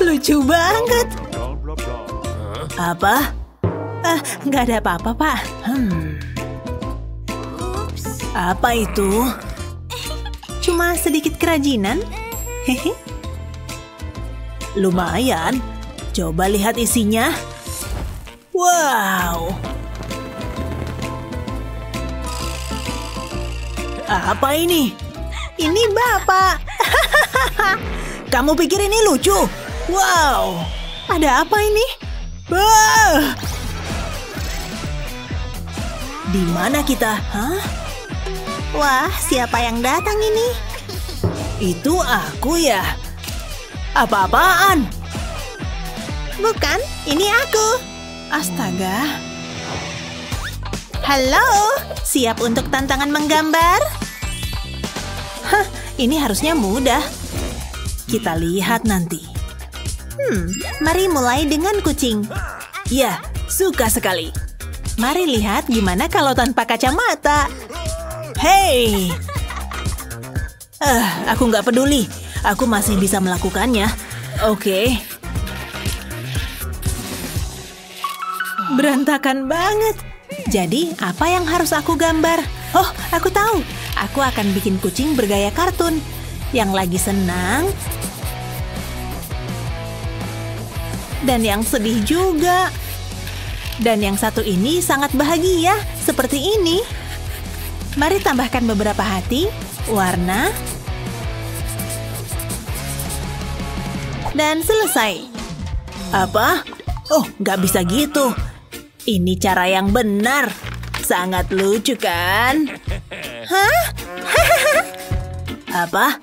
lucu banget. Apa? Nggak ada apa-apa, Pak. Apa itu? Cuma sedikit kerajinan. Hehe. Lumayan. Coba lihat isinya. Wow. Apa ini? Ini Bapak. Kamu pikir ini lucu? Wow. Ada apa ini? Wah. Di mana kita? Hah? Wah, siapa yang datang ini? Itu aku ya. Apa-apaan? Bukan, ini aku. Astaga. Halo, siap untuk tantangan menggambar? Hah, ini harusnya mudah. Kita lihat nanti. Mari mulai dengan kucing. Ya, suka sekali. Mari lihat gimana kalau tanpa kacamata. Hei! Aku nggak peduli. Aku masih bisa melakukannya. Oke. Berantakan banget. Jadi, apa yang harus aku gambar? Oh, aku tahu. Aku akan bikin kucing bergaya kartun. Yang lagi senang. Dan yang sedih juga. Dan yang satu ini sangat bahagia. Seperti ini. Mari tambahkan beberapa hati, warna. Dan selesai. Apa? Oh, nggak bisa gitu. Ini cara yang benar. Sangat lucu kan? Hah? Apa?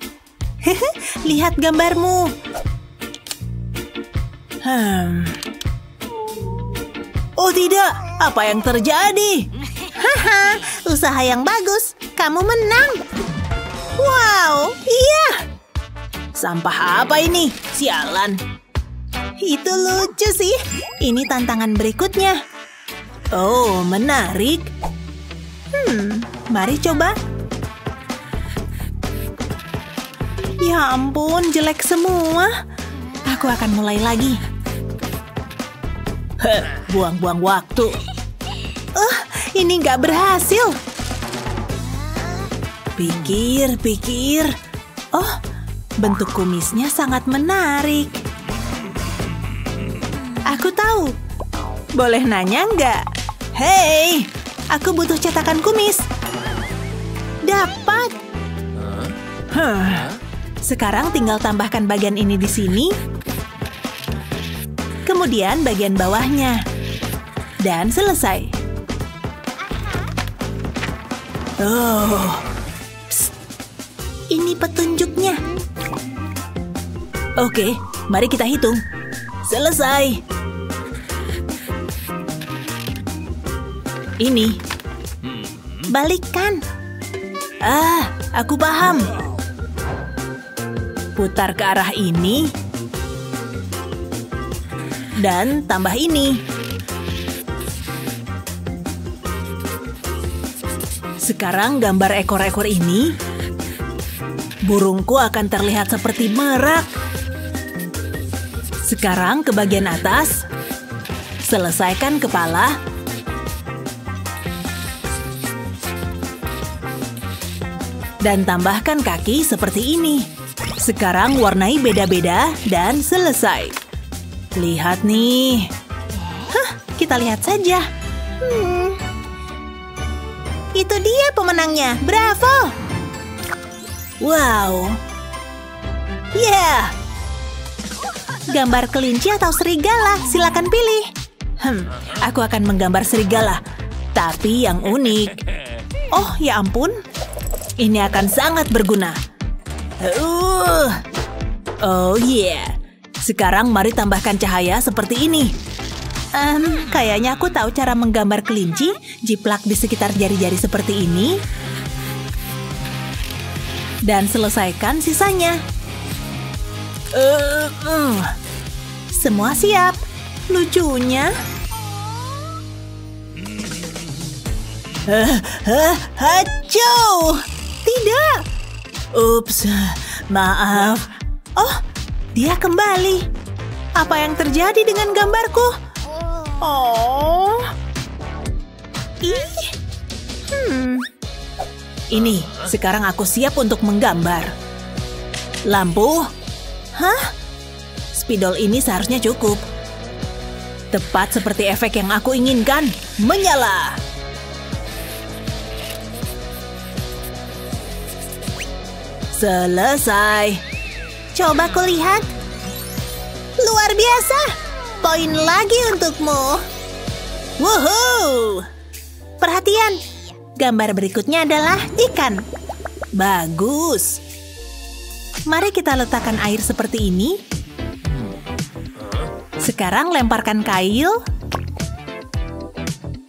Lihat gambarmu. Oh tidak, apa yang terjadi? Haha, usaha yang bagus. Kamu menang. Wow, iya. Sampah apa ini? Sialan. Itu lucu sih. Ini tantangan berikutnya. Oh, menarik. Mari coba. Ya ampun, jelek semua. Aku akan mulai lagi. Buang-buang waktu. Ini nggak berhasil. Pikir. Oh, bentuk kumisnya sangat menarik. Aku tahu. Boleh nanya nggak? Hei, aku butuh cetakan kumis. Dapat. Sekarang tinggal tambahkan bagian ini di sini. Kemudian bagian bawahnya. Dan selesai. Oh. Psst. Ini petunjuknya. Oke, mari kita hitung. Selesai. Ini. Balikkan. Aku paham. Putar ke arah ini. Dan tambah ini. Sekarang gambar ekor-ekor ini. Burungku akan terlihat seperti merak. Sekarang ke bagian atas. Selesaikan kepala. Dan tambahkan kaki seperti ini. Sekarang warnai beda-beda dan selesai. Lihat nih. Kita lihat saja. Itu dia pemenangnya. Bravo! Wow. Yeah. Gambar kelinci atau serigala? Silakan pilih. Aku akan menggambar serigala. Tapi yang unik. Oh, ya ampun. Ini akan sangat berguna. Oh yeah. Sekarang mari tambahkan cahaya seperti ini. Kayaknya aku tahu cara menggambar kelinci. Jiplak di sekitar jari-jari seperti ini. Dan selesaikan sisanya. Semua siap. Lucunya. Hacau! Tidak. Ups, maaf. Oh, dia kembali. Apa yang terjadi dengan gambarku? Oh. Ih. Ini, sekarang aku siap untuk menggambar. Lampu? Hah? Spidol ini seharusnya cukup. Tepat seperti efek yang aku inginkan. Menyala! Selesai. Coba kulihat. Luar biasa. Poin lagi untukmu. Woohoo! Perhatian. Gambar berikutnya adalah ikan. Bagus. Mari kita letakkan air seperti ini. Sekarang lemparkan kail.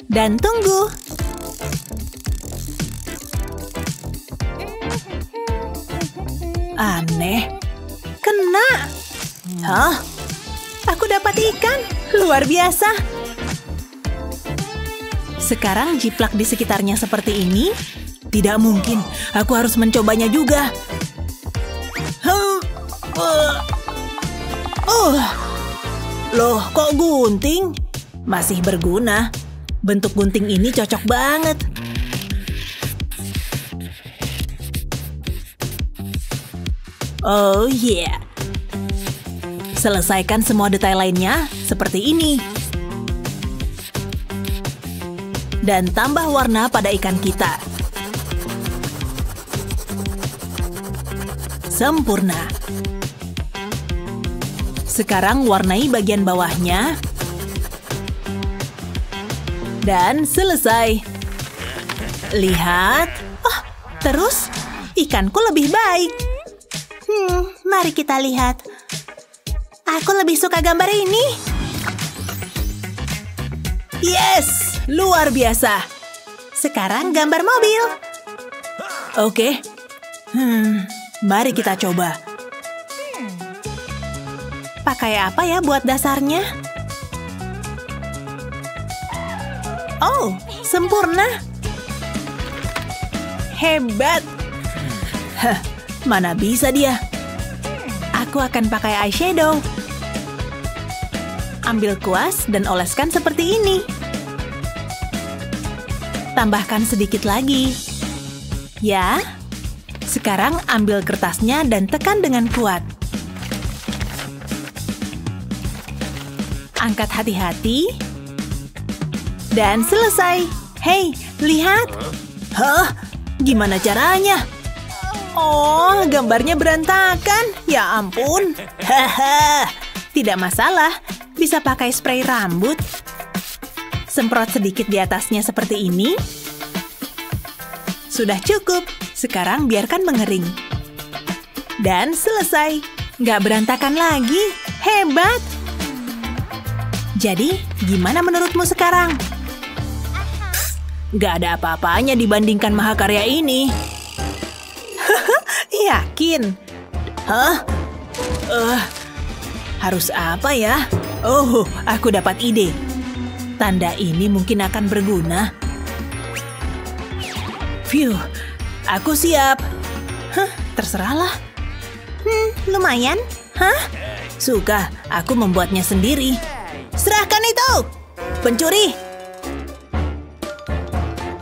Dan tunggu. Aneh. Kena. Hah? Aku dapat ikan. Luar biasa. Sekarang jiplak di sekitarnya seperti ini. Tidak mungkin. Aku harus mencobanya juga. Loh, kok gunting? Masih berguna. Bentuk gunting ini cocok banget. Oh yeah. Selesaikan semua detail lainnya seperti ini. Dan tambah warna pada ikan kita. Sempurna. Sekarang warnai bagian bawahnya. Dan selesai. Lihat. Oh, terus ikanku lebih baik. Mari kita lihat. Aku lebih suka gambar ini. Yes, luar biasa. Sekarang gambar mobil. Oke. Mari kita coba. Pakai apa ya buat dasarnya? Oh, sempurna. Hebat. Hah, mana bisa dia? Aku akan pakai eyeshadow. Ambil kuas dan oleskan seperti ini. Tambahkan sedikit lagi. Ya. Sekarang ambil kertasnya dan tekan dengan kuat. Angkat hati-hati. Dan selesai. Hei, lihat. Hah? Gimana caranya? Oh, gambarnya berantakan. Ya ampun. Haha. Tidak masalah. Bisa pakai spray rambut. Semprot sedikit di atasnya seperti ini. Sudah cukup. Sekarang biarkan mengering. Dan selesai. Nggak berantakan lagi. Hebat. Jadi, gimana menurutmu sekarang? Nggak ada apa-apanya dibandingkan mahakarya ini. Yakin? Hah? Harus apa ya? Oh, aku dapat ide. Tanda ini mungkin akan berguna. Phew, aku siap. Terserahlah. Lumayan. Hah? Suka, aku membuatnya sendiri. Serahkan itu! Pencuri!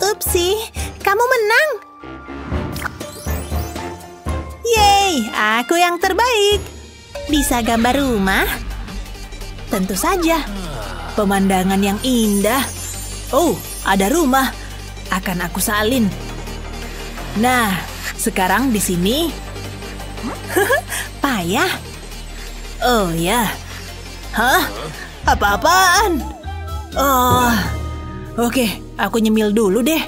Upsi, kamu menang! Yeay, aku yang terbaik! Bisa gambar rumah? Tentu saja. Pemandangan yang indah. Oh, ada rumah. Akan aku salin. Nah, sekarang di sini. Payah. Oh ya. Hah? Apa-apaan? Oh, oke, aku nyemil dulu deh.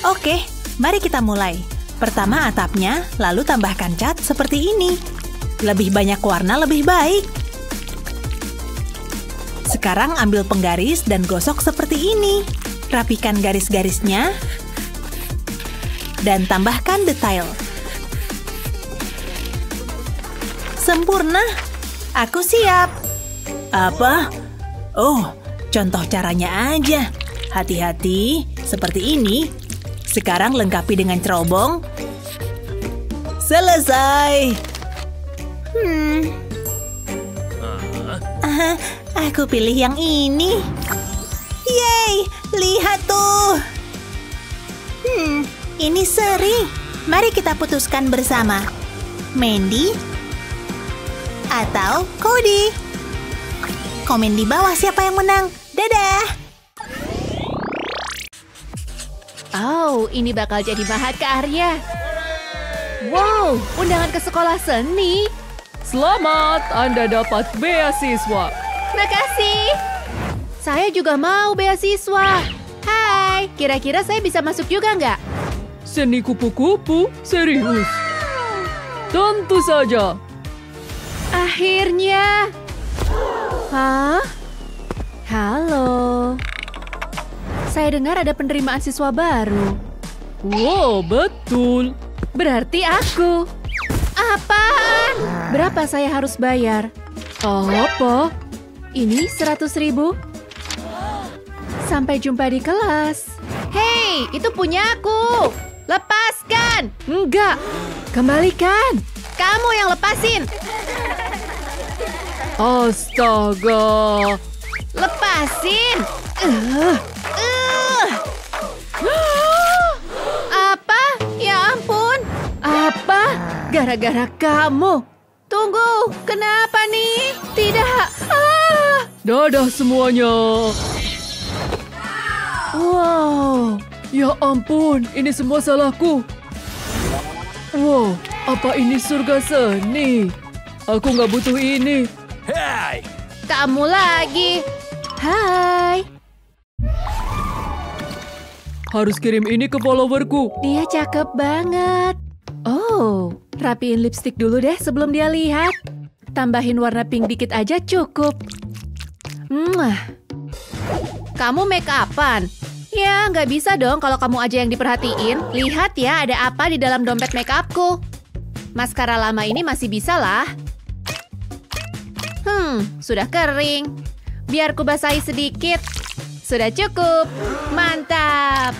Oke, mari kita mulai. Pertama atapnya, lalu tambahkan cat seperti ini. Lebih banyak warna lebih baik. Sekarang ambil penggaris dan gosok seperti ini. Rapikan garis-garisnya. Dan tambahkan detail. Sempurna. Aku siap. Apa? Oh, contoh caranya aja. Hati-hati, seperti ini. Sekarang lengkapi dengan cerobong. Selesai. Aku pilih yang ini. Yeay, lihat tuh. Ini seri. Mari kita putuskan bersama. Mandy atau Cody? Komen di bawah siapa yang menang. Dadah! Oh, ini bakal jadi mahakarya. Wow, undangan ke sekolah seni. Selamat, Anda dapat beasiswa. Makasih. Saya juga mau beasiswa. Hai, kira-kira saya bisa masuk juga nggak? Seni kupu-kupu? Serius? Tentu saja. Akhirnya. Hah? Halo. Saya dengar ada penerimaan siswa baru. Wow, betul. Berarti aku. Apaan? Berapa saya harus bayar? Apa? Ini 100.000? Sampai jumpa di kelas. Hei, itu punyaku. Lepaskan. Enggak. Kembalikan. Kamu yang lepasin. Astaga. Lepasin. Apa? Ya ampun. Apa? Gara-gara kamu. Tunggu, kenapa nih? Tidak. Dadah semuanya. Wow. Ya ampun, ini semua salahku. Wow, apa ini surga seni? Aku nggak butuh ini. Kamu lagi. Hai. Harus kirim ini ke followerku. Dia cakep banget. Oh, rapiin lipstik dulu deh sebelum dia lihat. Tambahin warna pink dikit aja cukup. Kamu make upan? Ya, nggak bisa dong kalau kamu aja yang diperhatiin. Lihat ya, ada apa di dalam dompet make upku. Maskara lama ini masih bisa lah. Sudah kering. Biar ku basahi sedikit. Sudah cukup. Mantap.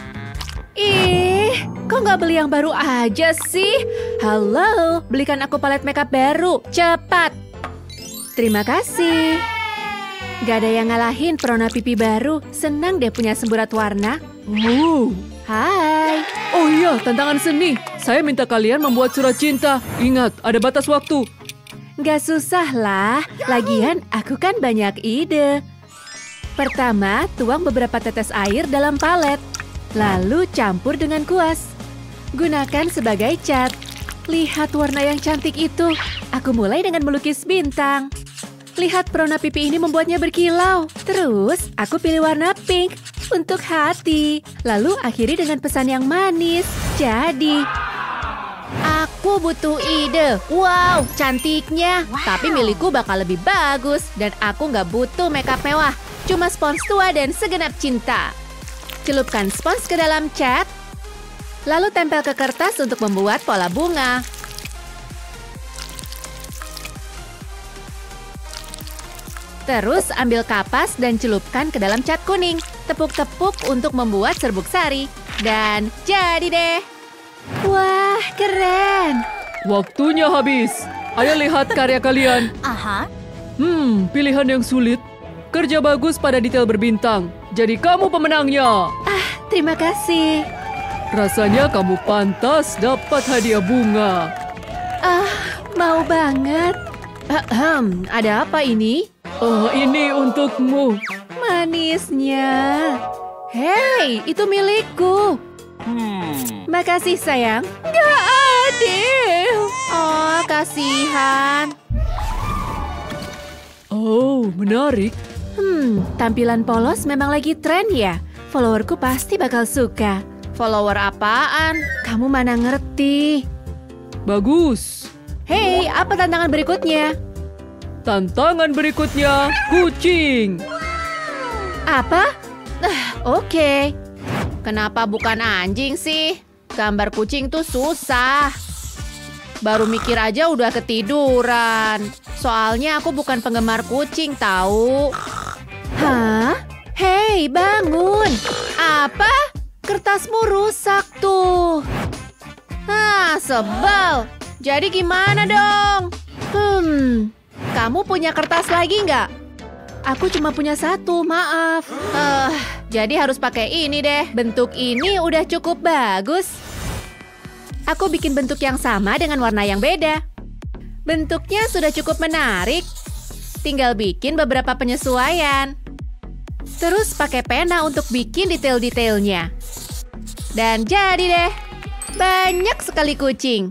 Ih, kok nggak beli yang baru aja sih? Halo, belikan aku palet makeup baru. Cepat. Terima kasih. Gak ada yang ngalahin Perona pipi baru. Senang deh punya semburat warna. Hai. Oh iya, tantangan seni. Saya minta kalian membuat surat cinta. Ingat, ada batas waktu. Gak susah lah. Lagian aku kan banyak ide. Pertama, tuang beberapa tetes air dalam palet. Lalu campur dengan kuas. Gunakan sebagai cat. Lihat warna yang cantik itu. Aku mulai dengan melukis bintang. Lihat perona pipi ini membuatnya berkilau. Terus, aku pilih warna pink untuk hati. Lalu akhiri dengan pesan yang manis. Jadi, aku butuh ide. Wow, cantiknya. Tapi milikku bakal lebih bagus. Dan aku nggak butuh makeup mewah. Cuma spons tua dan segenap cinta. Celupkan spons ke dalam cat. Lalu tempel ke kertas untuk membuat pola bunga. Terus ambil kapas dan celupkan ke dalam cat kuning. Tepuk-tepuk untuk membuat serbuk sari. Dan jadi deh. Wah, keren. Waktunya habis. Ayo lihat karya kalian. Pilihan yang sulit. Kerja bagus pada detail berbintang. Jadi kamu pemenangnya. Terima kasih. Rasanya kamu pantas dapat hadiah bunga. Mau banget. Ada apa ini? Oh, ini untukmu. Manisnya. Hei, itu milikku. Makasih sayang. Gak adil. Oh, kasihan. Oh, menarik. Tampilan polos memang lagi tren ya. Followerku pasti bakal suka. Follower apaan? Kamu mana ngerti? Bagus. Hei, apa tantangan berikutnya? Tantangan berikutnya, kucing. Apa? Oke. Kenapa bukan anjing sih? Gambar kucing tuh susah. Baru mikir aja udah ketiduran. Soalnya aku bukan penggemar kucing tahu. Hah? Hei, bangun. Apa? Kertasmu rusak tuh. Sebel. Jadi gimana dong? Kamu punya kertas lagi nggak? Aku cuma punya satu, maaf. Jadi harus pakai ini deh. Bentuk ini udah cukup bagus. Aku bikin bentuk yang sama dengan warna yang beda. Bentuknya sudah cukup menarik. Tinggal bikin beberapa penyesuaian. Terus pakai pena untuk bikin detail-detailnya. Dan jadi deh, banyak sekali kucing.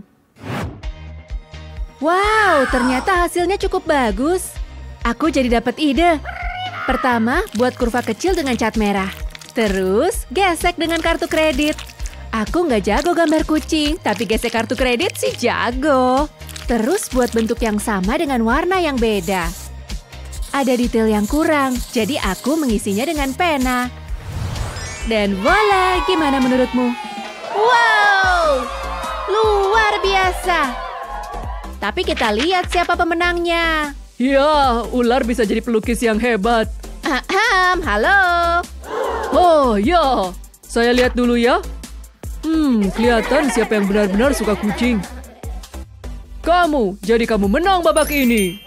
Wow, ternyata hasilnya cukup bagus. Aku jadi dapat ide. Pertama, buat kurva kecil dengan cat merah. Terus, gesek dengan kartu kredit. Aku nggak jago gambar kucing, tapi gesek kartu kredit sih jago. Terus buat bentuk yang sama dengan warna yang beda. Ada detail yang kurang, jadi aku mengisinya dengan pena. Dan voila, gimana menurutmu? Wow, luar biasa. Tapi kita lihat siapa pemenangnya. Ya, ular bisa jadi pelukis yang hebat. Halo. Oh ya, saya lihat dulu ya. Kelihatan siapa yang benar-benar suka kucing. Jadi kamu menang babak ini.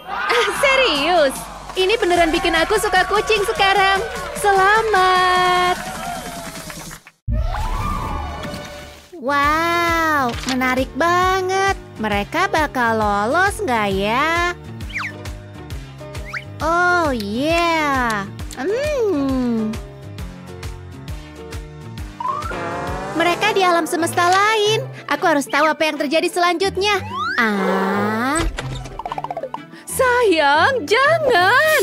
Serius? Ini beneran bikin aku suka kucing sekarang. Selamat. Wow, menarik banget. Mereka bakal lolos nggak ya? Oh yeah. Mereka di alam semesta lain. Aku harus tahu apa yang terjadi selanjutnya. Sayang, jangan!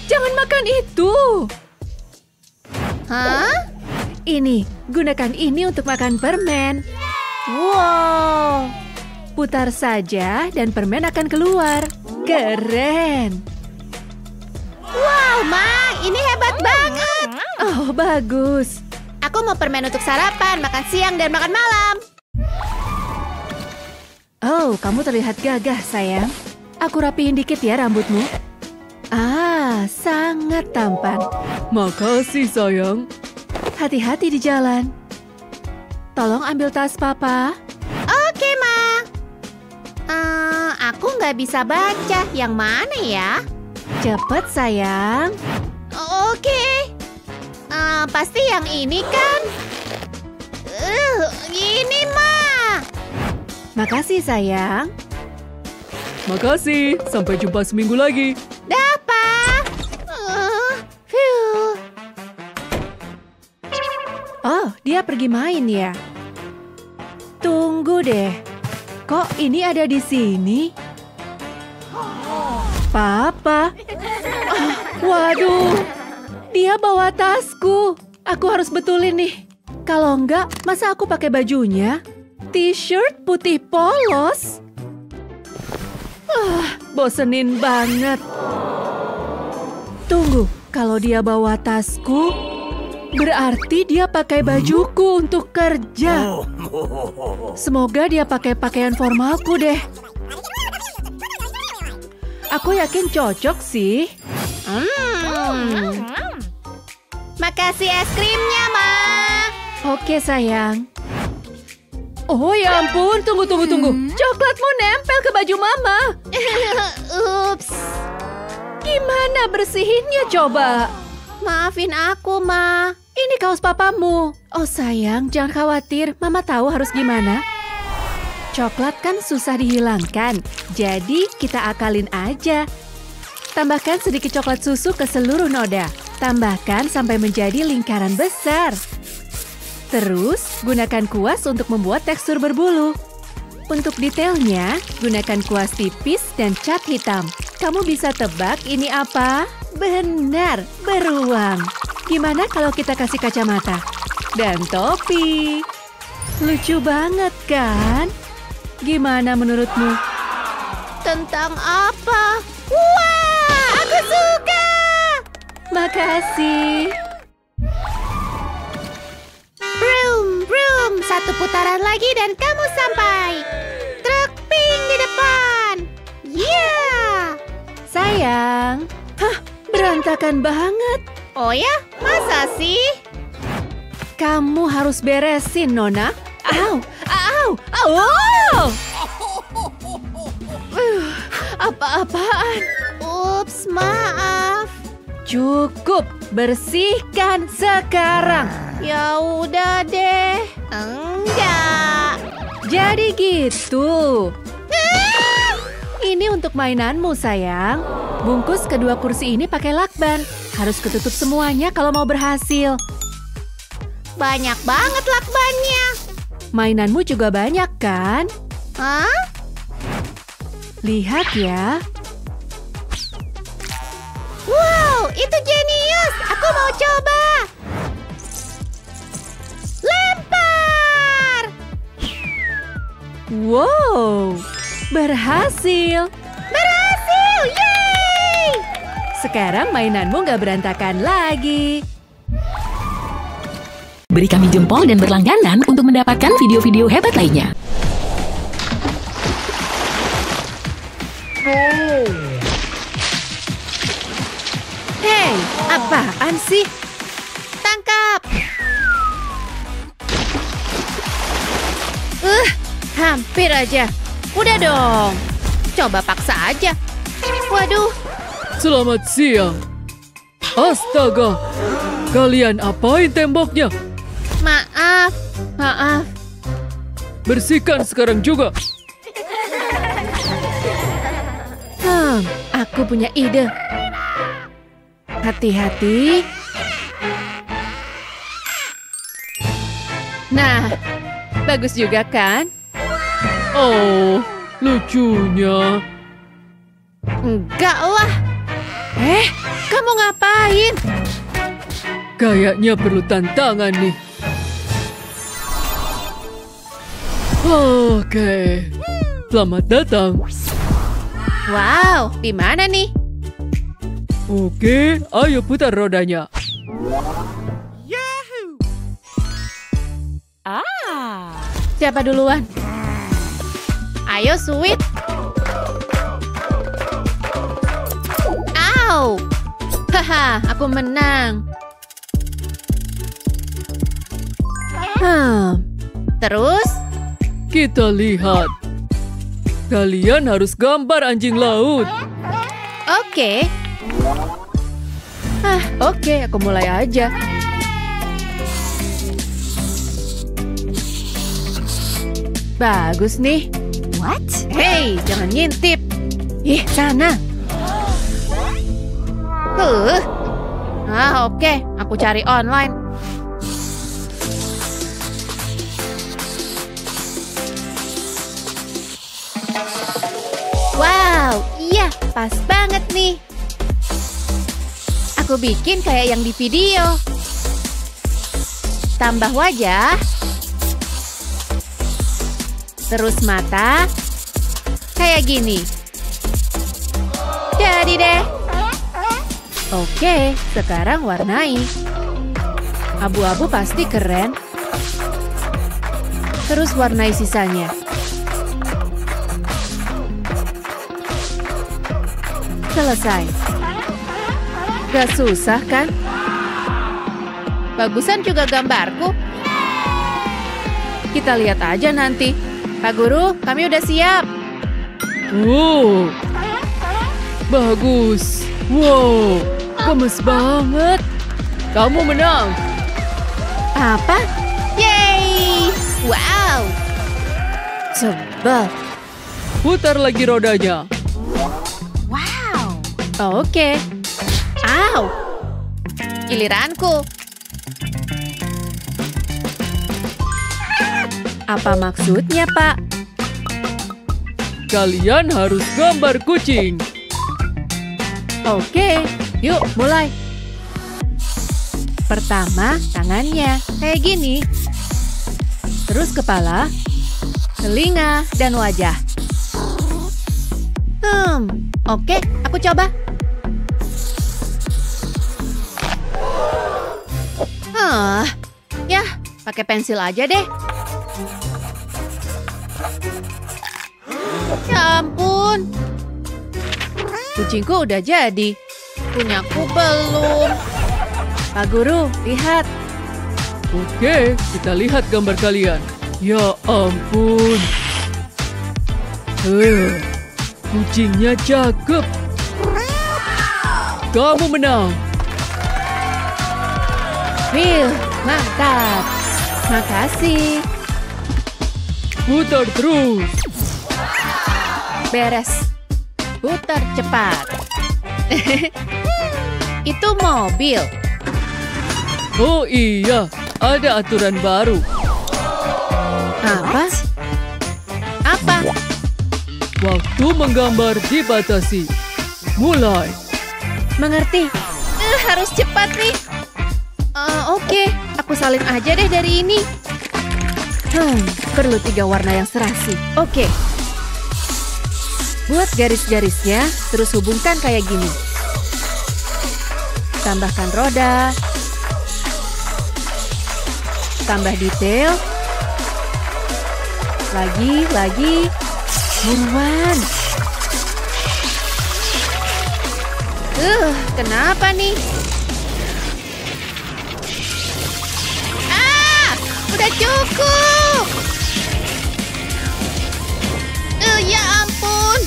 Jangan makan itu! Hah? Ini, gunakan ini untuk makan permen. Wow! Putar saja dan permen akan keluar. Keren! Wow, Ma! Ini hebat banget! Oh, bagus. Aku mau permen untuk sarapan, makan siang, dan makan malam. Oh, kamu terlihat gagah, sayang. Aku rapihin dikit ya rambutmu. Sangat tampan. Makasih, sayang. Hati-hati di jalan. Tolong ambil tas papa. Oke, Ma. Aku nggak bisa baca. Yang mana ya? Cepet, sayang. Oke. Pasti yang ini kan? Ini, Ma. Makasih, sayang. Makasih, sampai jumpa seminggu lagi. Dapat. Oh, dia pergi main ya? Tunggu deh. Kok ini ada di sini? Papa. Waduh. Dia bawa tasku. Aku harus betulin nih. Kalau enggak, masa aku pakai bajunya? T-shirt putih polos? Bosenin banget. Tunggu, kalau dia bawa tasku, berarti dia pakai bajuku untuk kerja. Semoga dia pakai pakaian formalku deh. Aku yakin cocok sih. Makasih es krimnya, Ma. Oke, sayang. Oh ya ampun, tunggu. Coklatmu nempel ke baju Mama. Ups. Gimana bersihinnya coba? Maafin aku, Ma. Ini kaos papamu. Oh sayang, jangan khawatir. Mama tahu harus gimana. Coklat kan susah dihilangkan. Jadi kita akalin aja. Tambahkan sedikit coklat susu ke seluruh noda. Tambahkan sampai menjadi lingkaran besar. Terus, gunakan kuas untuk membuat tekstur berbulu. Untuk detailnya, gunakan kuas tipis dan cat hitam. Kamu bisa tebak ini apa? Benar, beruang. Gimana kalau kita kasih kacamata? Dan topi. Lucu banget kan? Gimana menurutmu? Tentang apa? Wah, aku suka! Makasih. Brum, satu putaran lagi dan kamu sampai. Truk pink di depan. Yeah. Sayang. Berantakan banget. Oh ya? Masa sih? Kamu harus beresin, Nona. Au! Apa-apaan? Ups, maaf. Cukup, bersihkan sekarang. Ya udah deh. Enggak. Jadi gitu. Ini untuk mainanmu, sayang. Bungkus kedua kursi ini pakai lakban. Harus ketutup semuanya kalau mau berhasil. Banyak banget lakbannya. Mainanmu juga banyak, kan? Hah? Lihat ya. Wow, itu jenius. Aku mau coba. Lempar. Wow, berhasil. Berhasil, yeay! Sekarang mainanmu nggak berantakan lagi. Beri kami jempol dan berlangganan untuk mendapatkan video-video hebat lainnya. Hei, apaan sih? Tangkap. Hampir aja. Udah dong. Coba paksa aja. Waduh, Selamat siang. Astaga, kalian apain temboknya? maaf. Maaf. Bersihkan sekarang juga. Aku punya ide. Hati-hati. Nah, bagus juga kan? Oh, lucunya. Enggak lah. Kamu ngapain? Kayaknya perlu tantangan nih. Oke, selamat datang. Wow, di mana nih? Oke, ayo putar rodanya. Siapa duluan? Ayo, Sweet. Au. Haha, aku menang. Terus? Kita lihat. Kalian harus gambar anjing laut. Oke. Oke, aku mulai aja. Bagus nih. What? Hei, jangan ngintip. Ih, sana. Oke. Aku cari online. Wow, iya, pas banget nih. Aku bikin kayak yang di video. Tambah wajah. Terus mata. Kayak gini. Jadi deh. Oke, sekarang warnai. Abu-abu pasti keren. Terus warnai sisanya. Selesai. Gak susah kan? Bagusan juga gambarku. Kita lihat aja nanti. Pak Guru, kami udah siap. Oh, bagus. Wow, gemes banget. Kamu menang. Apa? Yeay! Wow! Sebel. Putar lagi rodanya. Oke. Au! Giliranku. Apa maksudnya, Pak? Kalian harus gambar kucing. Oke, yuk mulai. Pertama, tangannya kayak gini. Terus kepala, telinga, dan wajah. Oke, aku coba. Ya, pakai pensil aja deh. Ya ampun. Kucingku udah jadi. Punyaku belum. Pak Guru, lihat. Oke, kita lihat gambar kalian. Ya ampun. Kucingnya cakep. Kamu menang. Mantap. Makasih. Putar terus. Beres. Putar cepat. Itu mobil. Oh iya, ada aturan baru. Apa? Apa? Waktu menggambar dibatasi. Mulai. Mengerti. Harus cepat nih. Oke, aku salin aja deh dari ini. Perlu 3 warna yang serasi. Oke. Buat garis-garisnya, terus hubungkan kayak gini. Tambahkan roda. Tambah detail. Lagi. Buruan. Kenapa nih? Udah cukup. Ya ampun.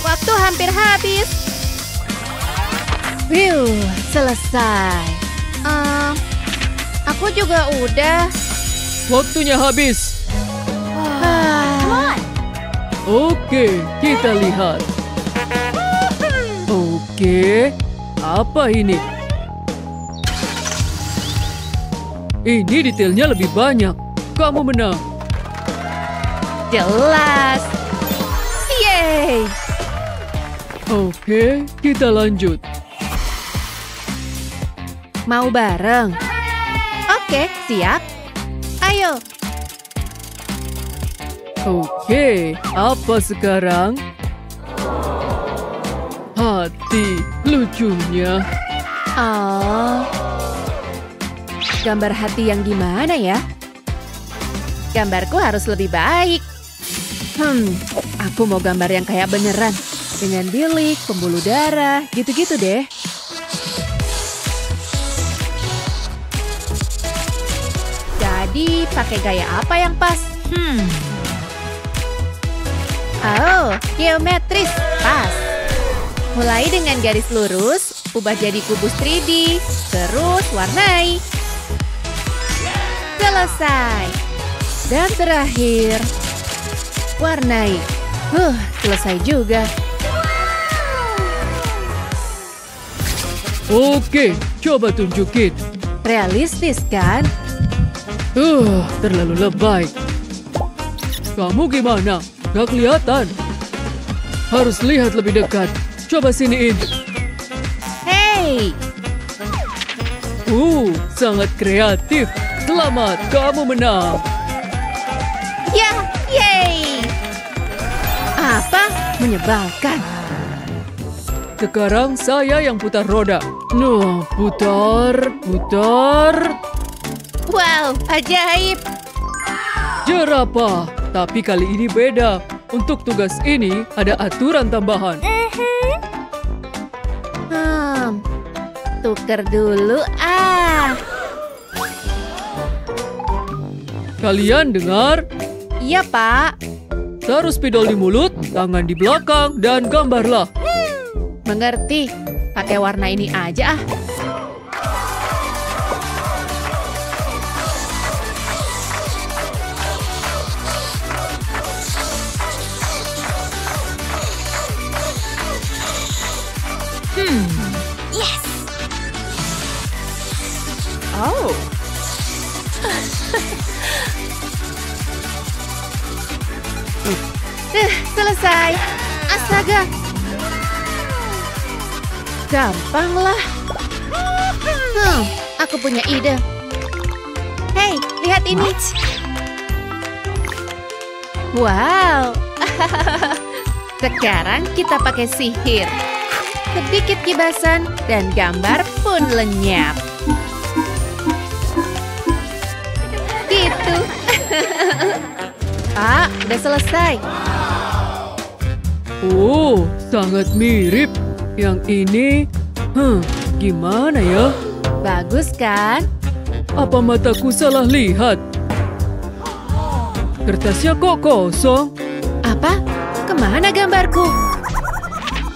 Waktu hampir habis. Selesai. Aku juga udah. Waktunya habis. Oke, kita lihat. Oke, apa ini? Ini detailnya lebih banyak. Kamu menang. Jelas. Yeay. Oke, kita lanjut. Mau bareng? Oke, siap. Ayo. Oke, apa sekarang? Hati, lucunya. Gambar hati yang gimana ya? Gambarku harus lebih baik. Aku mau gambar yang kayak beneran. Dengan bilik, pembuluh darah, gitu-gitu deh. Jadi, pakai gaya apa yang pas? Geometris. Pas. Mulai dengan garis lurus, ubah jadi kubus 3D, terus warnai. Selesai. Dan terakhir, warnai. Selesai juga. Oke, coba tunjukin. Realistis kan? Terlalu lebay. Kamu gimana? Gak kelihatan. Harus lihat lebih dekat. Coba siniin. Hey! Sangat kreatif. Selamat, kamu menang. Ya, yeay! Apa? Menyebalkan. Sekarang saya yang putar roda. Putar. Wow, ajaib! Jerapah, tapi kali ini beda. Untuk tugas ini ada aturan tambahan. Tuker dulu Kalian dengar? Iya, Pak. Taruh spidol di mulut, tangan di belakang, dan gambarlah. Mengerti. Pakai warna ini aja Yes! Selesai. Astaga. Gampang lah. Aku punya ide. Hey, lihat ini. Wow. Sekarang kita pakai sihir. Sedikit kibasan dan gambar pun lenyap. Gitu. Pak, udah selesai. Sangat mirip. Yang ini, gimana ya? Bagus kan? Apa mataku salah lihat? Kertasnya kok kosong? Apa? Kemana gambarku?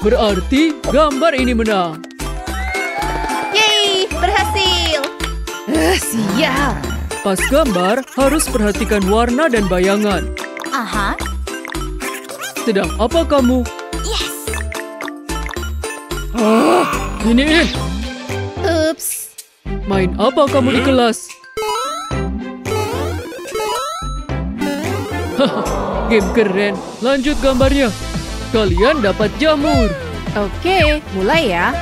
Berarti gambar ini menang. Sial. Pas gambar, harus perhatikan warna dan bayangan. Aha. Sedang apa kamu? Yes. Iniin. Ups. Main apa kamu di kelas? Game keren. Lanjut gambarnya. Kalian dapat jamur. Oke, mulai ya.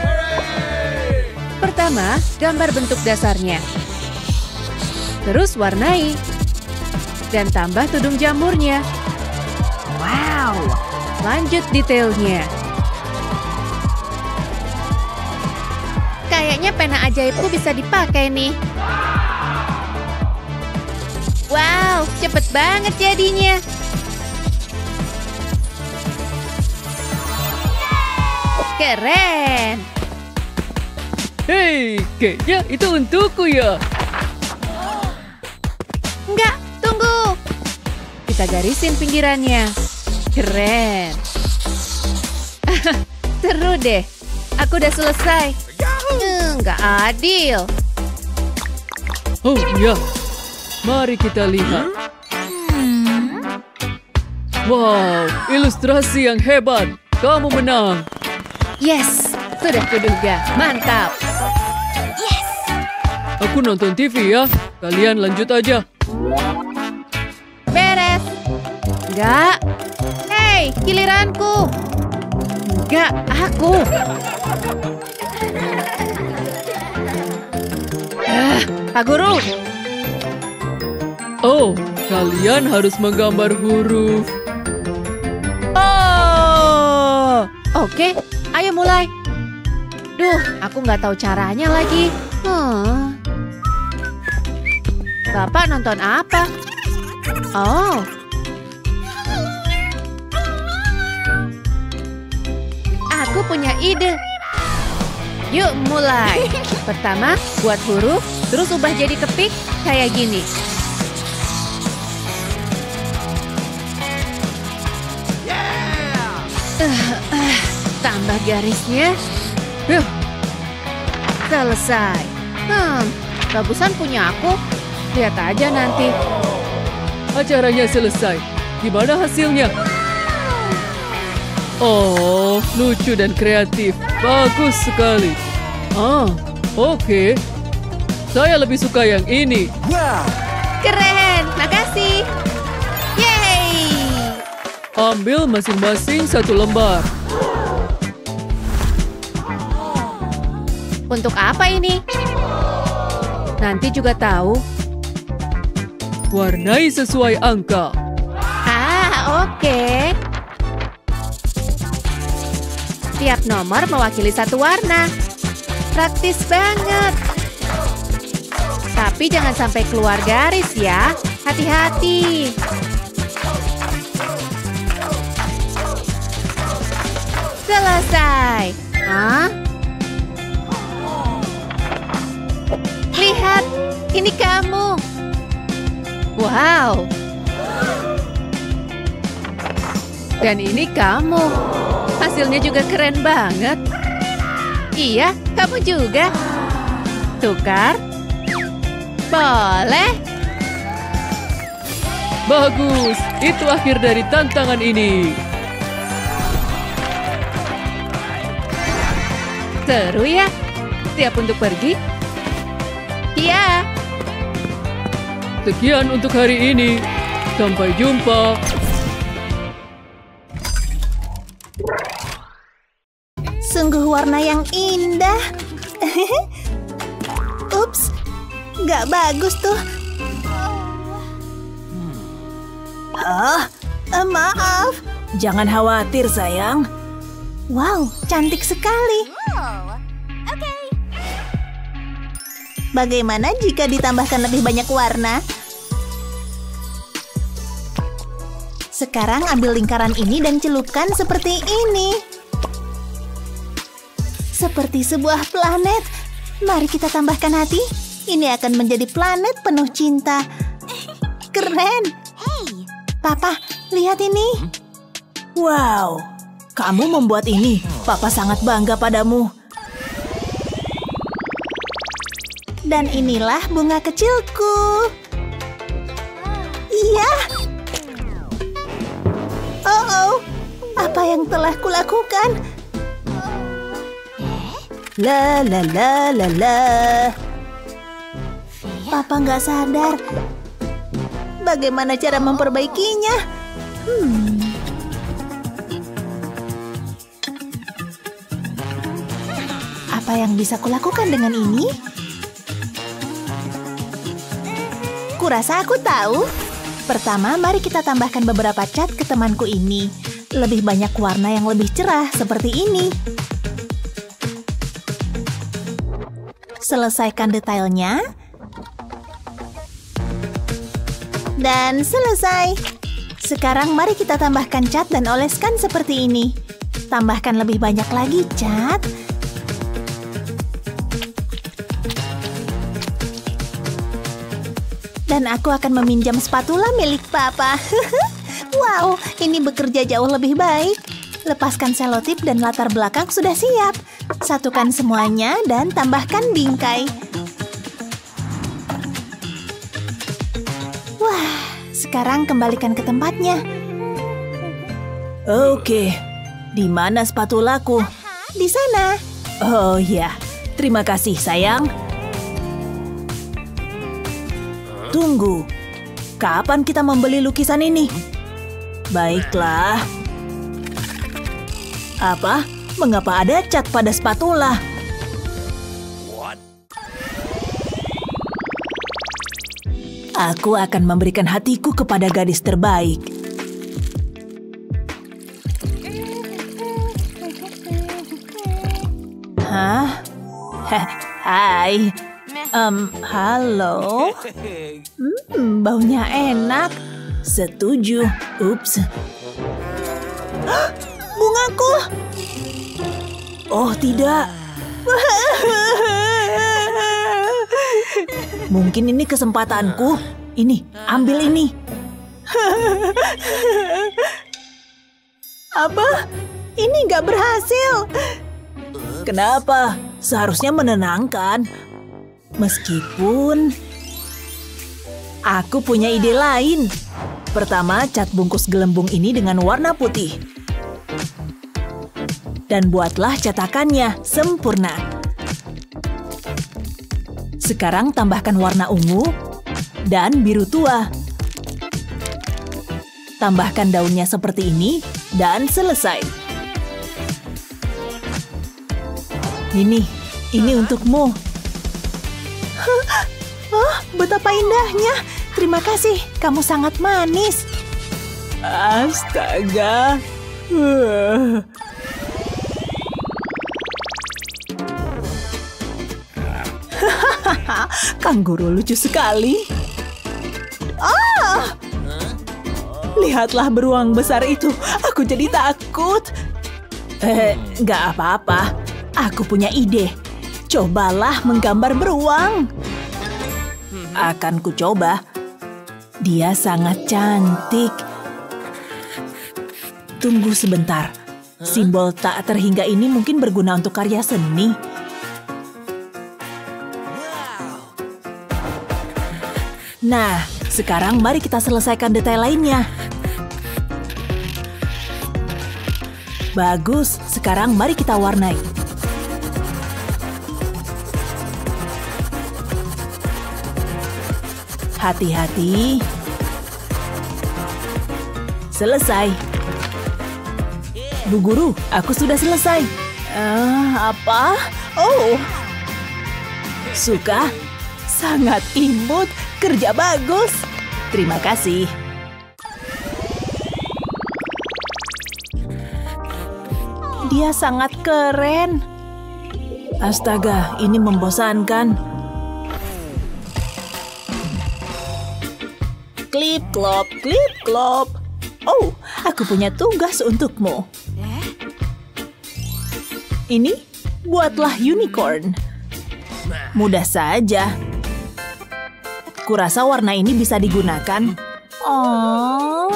Pertama, gambar bentuk dasarnya. Terus warnai. Dan tambah tudung jamurnya. Wow. Lanjut detailnya. Kayaknya pena ajaibku bisa dipakai nih. Wow, cepet banget jadinya. Keren. Hei, kayaknya itu untukku ya. Enggak, tunggu. Kita garisin pinggirannya. Keren. Seru deh. Aku udah selesai. Nggak adil. Oh iya, mari kita lihat. Wow, ilustrasi yang hebat. Kamu menang. Yes, sudah kuduga. Mantap. Aku nonton TV ya. Kalian lanjut aja. Beres. Enggak. Hei, giliranku. Enggak, aku. Pak Guru. Oh, kalian harus menggambar huruf. Ah! Oke, ayo mulai. Duh, aku nggak tahu caranya lagi. Bapak nonton apa? Oh. Aku punya ide. Yuk mulai. Pertama, buat huruf, terus ubah jadi kepik kayak gini. Tambah garisnya. Selesai. Bagusan punya aku. Lihat aja nanti. Acaranya selesai. Gimana hasilnya? Oh, lucu dan kreatif. Bagus sekali. Oke. Saya lebih suka yang ini. Keren, makasih. Yeay. Ambil masing-masing satu lembar. Untuk apa ini? Nanti juga tahu. Warnai sesuai angka. Oke. Tiap nomor mewakili satu warna. Praktis banget. Tapi jangan sampai keluar garis ya. Hati-hati. Selesai. Lihat, ini kamu. Wow. Dan ini kamu. Hasilnya juga keren banget. Iya, kamu juga. Tukar? Boleh. Bagus, itu akhir dari tantangan ini. Seru ya? Siap untuk pergi? Iya. Sekian untuk hari ini. Sampai jumpa. Sungguh warna yang indah. Ups, nggak bagus tuh. Maaf. Jangan khawatir, sayang. Wow, cantik sekali. Bagaimana jika ditambahkan lebih banyak warna? Sekarang ambil lingkaran ini dan celupkan seperti ini. Seperti sebuah planet. Mari kita tambahkan hati. Ini akan menjadi planet penuh cinta. Keren. Papa, lihat ini. Wow, kamu membuat ini. Papa sangat bangga padamu. Dan inilah bunga kecilku. Iya. Oh, apa yang telah kulakukan? La la la la la. Papa nggak sadar. Bagaimana cara memperbaikinya? Apa yang bisa kulakukan dengan ini? Kurasa aku tahu. Pertama, mari kita tambahkan beberapa cat ke temanku ini. Lebih banyak warna yang lebih cerah seperti ini. Selesaikan detailnya. Dan selesai. Sekarang mari kita tambahkan cat dan oleskan seperti ini. Tambahkan lebih banyak lagi cat. Dan aku akan meminjam spatula milik Papa. Wow, ini bekerja jauh lebih baik. Lepaskan selotip dan latar belakang sudah siap. Satukan semuanya dan tambahkan bingkai. Wah, sekarang kembalikan ke tempatnya. Oke, di mana spatulaku? Di sana. Oh ya, terima kasih sayang. Tunggu, kapan kita membeli lukisan ini? Baiklah. Apa? Mengapa ada cat pada spatula? Aku akan memberikan hatiku kepada gadis terbaik. Hah? Hai. Halo? Baunya enak. Setuju. Ups. Bungaku. Oh, tidak. Mungkin ini kesempatanku. Ini, ambil ini. Apa? Ini nggak berhasil. Kenapa? Seharusnya menenangkan. Meskipun aku punya ide lain. Pertama, cat bungkus gelembung ini dengan warna putih. Dan buatlah cetakannya sempurna. Sekarang tambahkan warna ungu dan biru tua. Tambahkan daunnya seperti ini dan selesai. Ini untukmu. Oh, betapa indahnya. Terima kasih, kamu sangat manis. Astaga. Kangguru lucu sekali. Lihatlah beruang besar itu. Aku jadi takut. Nggak apa-apa. Aku punya ide. Cobalah menggambar beruang. Akan ku coba. Dia sangat cantik. Tunggu sebentar. Simbol tak terhingga ini mungkin berguna untuk karya seni. Nah, sekarang mari kita selesaikan detail lainnya. Bagus, sekarang mari kita warnai. Hati-hati. Selesai. Bu Guru, aku sudah selesai. Apa? Oh. Suka? Sangat imut. Kerja bagus. Terima kasih. Dia sangat keren. Astaga, ini membosankan. Klip klop, klip klop. Oh, aku punya tugas untukmu. Ini, buatlah unicorn. Mudah saja. Kurasa warna ini bisa digunakan. Oh.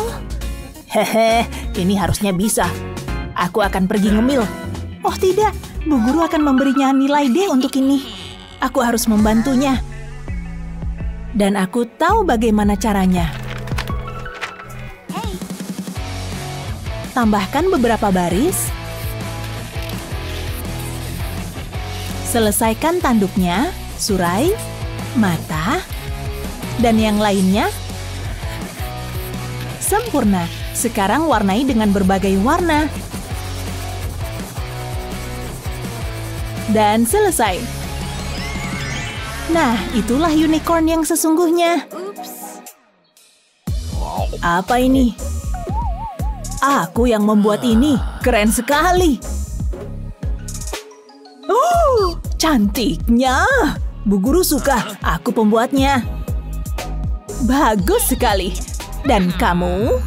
Hehe, ini harusnya bisa. Aku akan pergi ngemil. Oh tidak, Bu Guru akan memberinya nilai D untuk ini. Aku harus membantunya. Dan aku tahu bagaimana caranya. Tambahkan beberapa baris. Selesaikan tanduknya, surai, mata, dan yang lainnya. Sempurna. Sekarang warnai dengan berbagai warna. Dan selesai. Nah, itulah unicorn yang sesungguhnya. Apa ini? Aku yang membuat ini. Keren sekali. Cantiknya. Bu Guru suka. Aku pembuatnya. Bagus sekali. Dan kamu?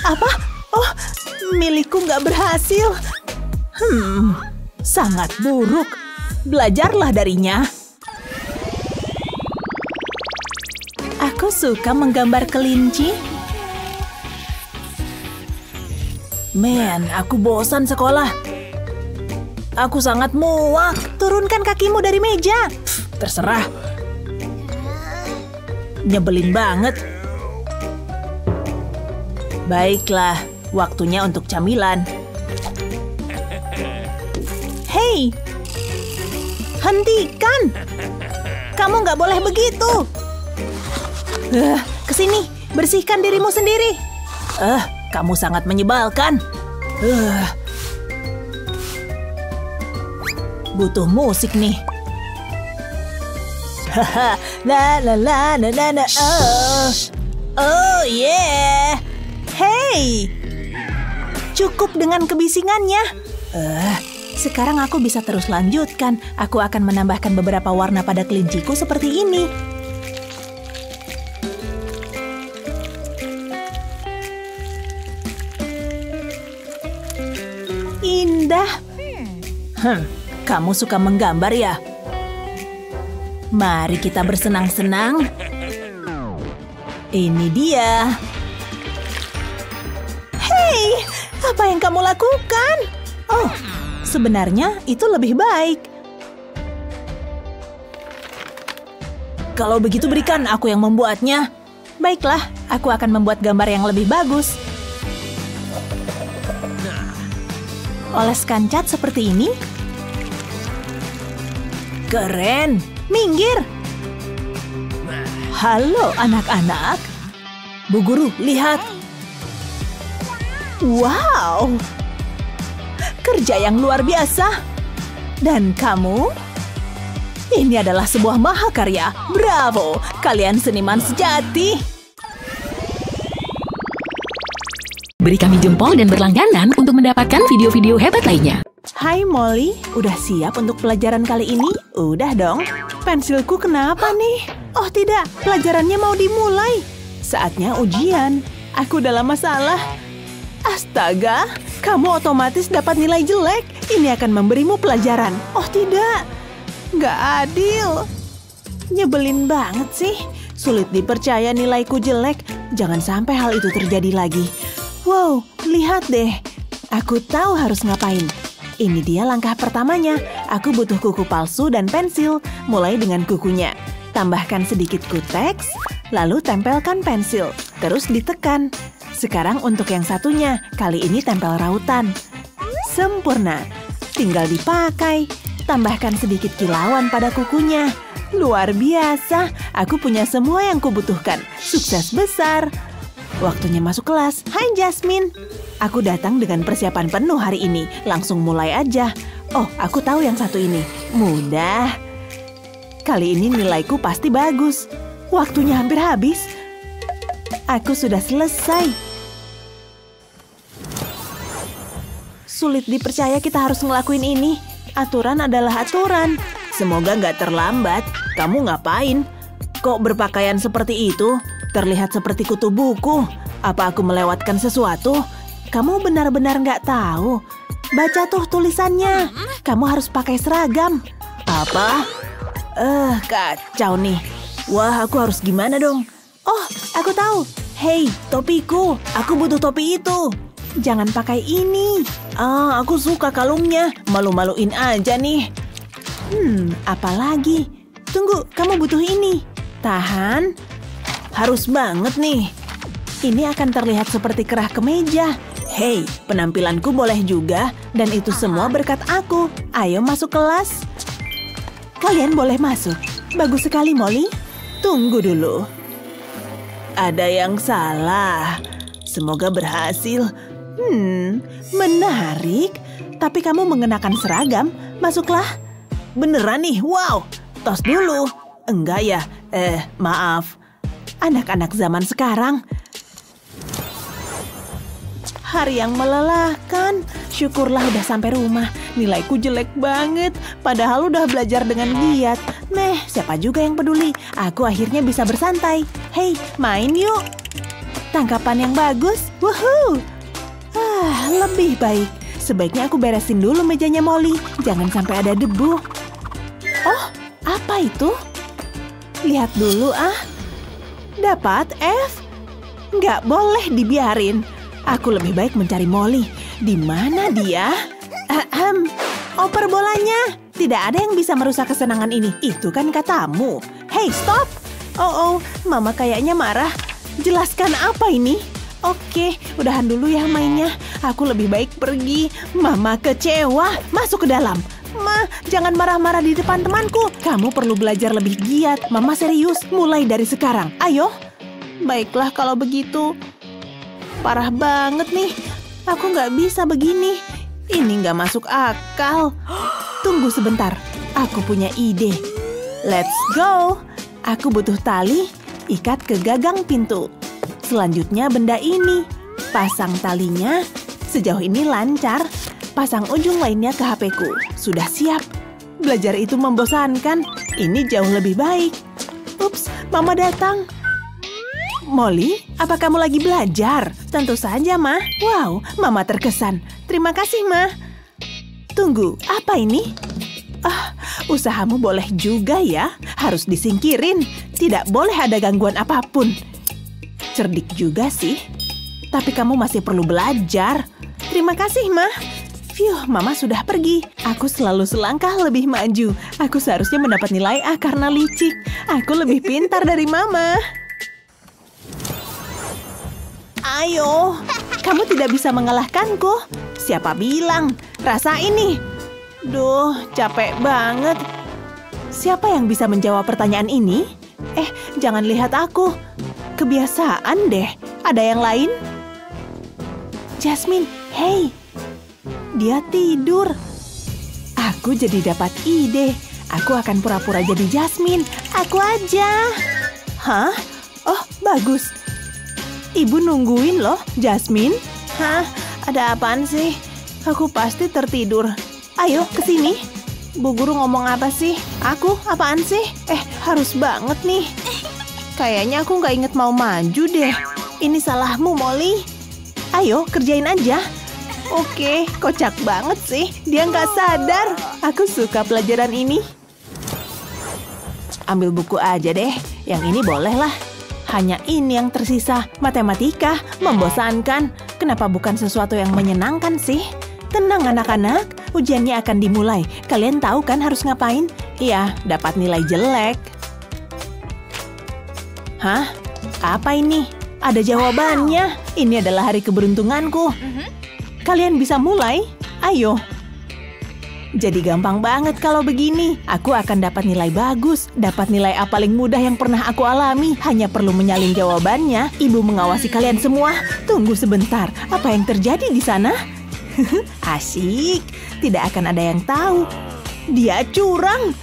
Apa? Oh, milikku nggak berhasil. Sangat buruk. Belajarlah darinya. Aku suka menggambar kelinci. Aku bosan sekolah. Aku sangat muak. Turunkan kakimu dari meja. Terserah. Nyebelin banget. Baiklah, waktunya untuk camilan. Hei, hentikan! Kamu nggak boleh begitu. Kesini, bersihkan dirimu sendiri. Kamu sangat menyebalkan. Butuh musik nih. Haha, la la la la la la. Oh yeah. Hey, cukup dengan kebisingannya. Sekarang aku bisa terus lanjutkan. Aku akan menambahkan beberapa warna pada kelinciku seperti ini. Indah. Kamu suka menggambar ya? Mari kita bersenang-senang. Ini dia. Hei, apa yang kamu lakukan? Oh, sebenarnya itu lebih baik. Kalau begitu berikan aku yang membuatnya. Baiklah, aku akan membuat gambar yang lebih bagus. Oleskan cat seperti ini. Keren, minggir. Halo anak-anak. Bu Guru, lihat. Wow, kerja yang luar biasa. Dan kamu? Ini adalah sebuah mahakarya. Bravo, kalian seniman sejati. Beri kami jempol dan berlangganan untuk mendapatkan video-video hebat lainnya. Hai Molly, udah siap untuk pelajaran kali ini? Udah dong. Pensilku kenapa nih? Oh tidak, pelajarannya mau dimulai. Saatnya ujian. Aku dalam masalah. Astaga, kamu otomatis dapat nilai jelek. Ini akan memberimu pelajaran. Oh tidak, nggak adil. Nyebelin banget sih. Sulit dipercaya nilaiku jelek. Jangan sampai hal itu terjadi lagi. Wow, lihat deh. Aku tahu harus ngapain. Ini dia langkah pertamanya. Aku butuh kuku palsu dan pensil. Mulai dengan kukunya. Tambahkan sedikit kuteks, lalu tempelkan pensil. Terus ditekan. Sekarang untuk yang satunya, kali ini tempel rautan. Sempurna. Tinggal dipakai. Tambahkan sedikit kilauan pada kukunya. Luar biasa. Aku punya semua yang kubutuhkan. Sukses besar. Waktunya masuk kelas. Hai Jasmine. Aku datang dengan persiapan penuh hari ini. Langsung mulai aja. Oh, aku tahu yang satu ini. Mudah. Kali ini nilaiku pasti bagus. Waktunya hampir habis. Aku sudah selesai. Sulit dipercaya kita harus ngelakuin ini. Aturan adalah aturan. Semoga nggak terlambat. Kamu ngapain? Kok berpakaian seperti itu? Terlihat seperti kutu buku. Apa aku melewatkan sesuatu? Kamu benar-benar nggak tahu. Baca tuh tulisannya. Kamu harus pakai seragam. Apa? Kacau nih. Wah, aku harus gimana dong? Oh, aku tahu. Hei, topiku. Aku butuh topi itu. Jangan pakai ini. Aku suka kalungnya. Malu-maluin aja nih. Apa lagi? Tunggu, kamu butuh ini. Tahan. Harus banget nih. Ini akan terlihat seperti kerah kemeja. Hei, penampilanku boleh juga. Dan itu semua berkat aku. Ayo masuk kelas. Kalian boleh masuk. Bagus sekali, Molly. Tunggu dulu. Ada yang salah. Semoga berhasil. Menarik. Tapi kamu mengenakan seragam. Masuklah. Beneran nih, wow. Tos dulu. Enggak ya? Maaf. Anak-anak zaman sekarang. Hari yang melelahkan. Syukurlah udah sampai rumah. Nilaiku jelek banget. Padahal udah belajar dengan giat. Siapa juga yang peduli? Aku akhirnya bisa bersantai. Hei, main yuk. Tangkapan yang bagus. Woohoo. Lebih baik. Sebaiknya aku beresin dulu mejanya Molly. Jangan sampai ada debu. Oh, apa itu? Lihat dulu Dapat F. Nggak boleh dibiarin. Aku lebih baik mencari Molly. Di mana dia? Oper bolanya. Tidak ada yang bisa merusak kesenangan ini. Itu kan katamu. Hey, stop. Oh, Mama kayaknya marah. Jelaskan apa ini? Oke, udahan dulu ya mainnya. Aku lebih baik pergi. Mama kecewa. Masuk ke dalam. Ma, jangan marah-marah di depan temanku. Kamu perlu belajar lebih giat. Mama serius, mulai dari sekarang. Ayo. Baiklah kalau begitu. Parah banget nih. Aku nggak bisa begini. Ini nggak masuk akal. Tunggu sebentar. Aku punya ide. Let's go. Aku butuh tali. Ikat ke gagang pintu. Selanjutnya benda ini. Pasang talinya. Sejauh ini lancar. Pasang ujung lainnya ke HP-ku. Sudah siap. Belajar itu membosankan. Ini jauh lebih baik. Ups, Mama datang. Molly, apa kamu lagi belajar? Tentu saja, Ma. Wow, Mama terkesan. Terima kasih, Ma. Tunggu, apa ini? Usahamu boleh juga ya. Harus disingkirin. Tidak boleh ada gangguan apapun. Cerdik juga sih. Tapi kamu masih perlu belajar. Terima kasih, Ma. Mama sudah pergi. Aku selalu selangkah lebih maju. Aku seharusnya mendapat nilai A karena licik. Aku lebih pintar dari Mama. Ayo, kamu tidak bisa mengalahkanku. Siapa bilang? Rasain nih. Duh, capek banget. Siapa yang bisa menjawab pertanyaan ini? Jangan lihat aku. Kebiasaan deh. Ada yang lain? Jasmine, hey. Dia tidur. Aku jadi dapat ide. Aku akan pura-pura jadi Jasmine. Aku aja. Hah? Oh, bagus. Ibu nungguin loh, Jasmine. Hah? Ada apaan sih? Aku pasti tertidur. Ayo, kesini. Bu guru ngomong apa sih? Aku? Apaan sih? Harus banget nih. Kayaknya aku nggak inget mau maju deh. Ini salahmu, Molly. Ayo, kerjain aja. Oke, kocak banget sih. Dia nggak sadar. Aku suka pelajaran ini. Ambil buku aja deh. Yang ini boleh lah. Hanya ini yang tersisa. Matematika, membosankan. Kenapa bukan sesuatu yang menyenangkan sih? Tenang anak-anak, ujiannya akan dimulai. Kalian tahu kan harus ngapain? Iya, dapat nilai jelek. Hah? Apa ini? Ada jawabannya. Ini adalah hari keberuntunganku. Kalian bisa mulai? Ayo. Jadi gampang banget kalau begini. Aku akan dapat nilai bagus. Dapat nilai A paling mudah yang pernah aku alami. Hanya perlu menyalin jawabannya. Ibu mengawasi kalian semua. Tunggu sebentar. Apa yang terjadi di sana? Asyik. Tidak akan ada yang tahu. Dia curang.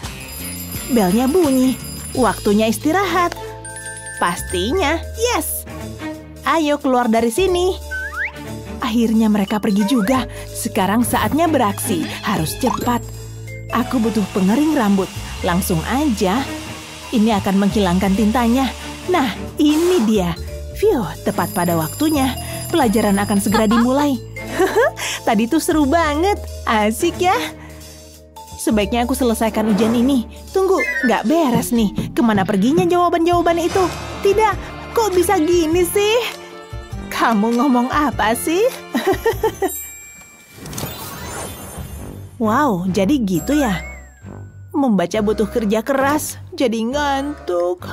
Belnya bunyi. Waktunya istirahat. Pastinya, yes. Ayo keluar dari sini. Akhirnya mereka pergi juga. Sekarang saatnya beraksi. Harus cepat. Aku butuh pengering rambut. Langsung aja. Ini akan menghilangkan tintanya. Nah, ini dia. Tepat pada waktunya. Pelajaran akan segera dimulai. Tadi tuh seru banget. Asik ya. Sebaiknya aku selesaikan ujian ini. Tunggu, nggak beres nih. Kemana perginya jawaban-jawaban itu? Tidak, kok bisa gini sih? Kamu ngomong apa sih? Wow, jadi gitu ya? Membaca butuh kerja keras, jadi ngantuk.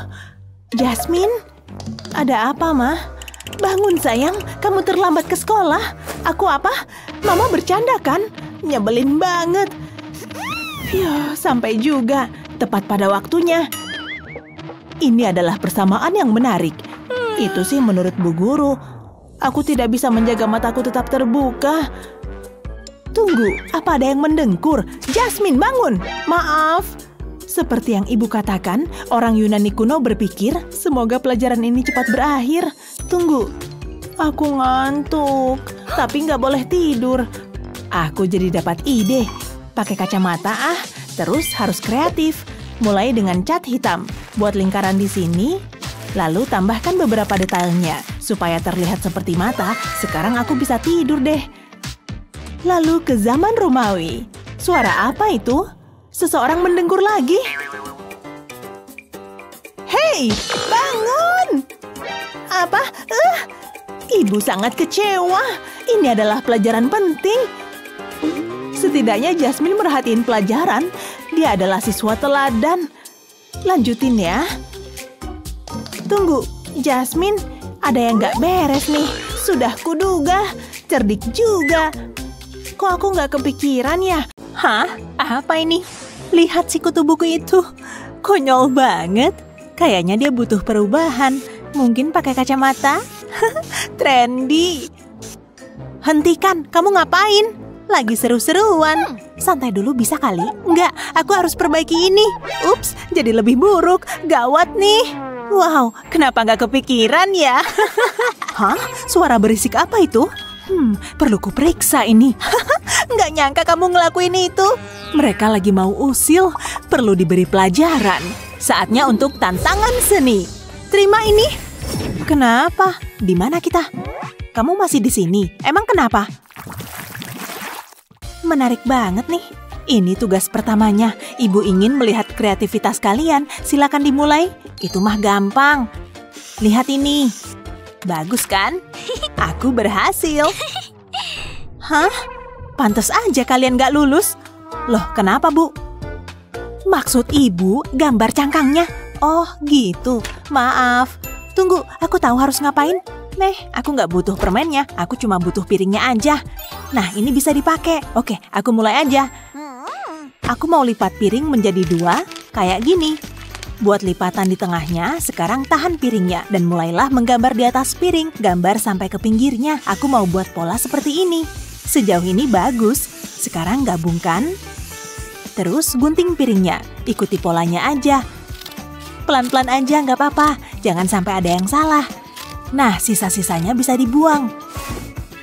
Jasmine, ada apa, Ma? Bangun sayang, kamu terlambat ke sekolah. Aku apa? Mama bercanda kan? Nyebelin banget. Ya, sampai juga. Tepat pada waktunya. Ini adalah persamaan yang menarik. Itu sih menurut Bu Guru. Aku tidak bisa menjaga mataku tetap terbuka. Tunggu, apa ada yang mendengkur? Jasmine, bangun! Maaf. Seperti yang ibu katakan, orang Yunani kuno berpikir semoga pelajaran ini cepat berakhir. Tunggu, aku ngantuk, tapi nggak boleh tidur. Aku jadi dapat ide. Pakai kacamata terus harus kreatif. Mulai dengan cat hitam. Buat lingkaran di sini, lalu tambahkan beberapa detailnya. Supaya terlihat seperti mata, sekarang aku bisa tidur deh. Lalu ke zaman Romawi. Suara apa itu? Seseorang mendengkur lagi. Hei, bangun! Apa? Ibu sangat kecewa. Ini adalah pelajaran penting. Setidaknya Jasmine merhatiin pelajaran. Dia adalah siswa teladan. Lanjutin ya. Tunggu, Jasmine. Ada yang nggak beres nih. Sudah kuduga. Cerdik juga. Kok aku nggak kepikiran ya? Hah? Apa ini? Lihat si kutu buku itu. Konyol banget. Kayaknya dia butuh perubahan. Mungkin pakai kacamata? Trendy. Hentikan, kamu ngapain? Lagi seru-seruan. Santai dulu bisa kali? Enggak, aku harus perbaiki ini. Ups, jadi lebih buruk. Gawat nih. Wow, kenapa nggak kepikiran ya? Hah? Suara berisik apa itu? Perlu kuperiksa ini. Nggak nyangka kamu ngelakuin itu. Mereka lagi mau usil, perlu diberi pelajaran. Saatnya untuk tantangan seni. Terima ini. Kenapa? Di mana kita? Kamu masih di sini. Emang kenapa? Menarik banget nih. Ini tugas pertamanya. Ibu ingin melihat kreativitas kalian. Silakan dimulai. Itu mah gampang. Lihat ini. Bagus kan? Aku berhasil. Hah? Pantes aja kalian gak lulus. Loh, kenapa, Bu? Maksud ibu gambar cangkangnya? Oh, gitu. Maaf. Tunggu, aku tahu harus ngapain. Nih, aku nggak butuh permennya. Aku cuma butuh piringnya aja. Nah, ini bisa dipakai. Oke, aku mulai aja. Aku mau lipat piring menjadi 2, kayak gini. Buat lipatan di tengahnya, sekarang tahan piringnya. Dan mulailah menggambar di atas piring. Gambar sampai ke pinggirnya. Aku mau buat pola seperti ini. Sejauh ini bagus. Sekarang gabungkan. Terus gunting piringnya. Ikuti polanya aja. Pelan-pelan aja, nggak apa-apa. Jangan sampai ada yang salah. Nah, sisa-sisanya bisa dibuang.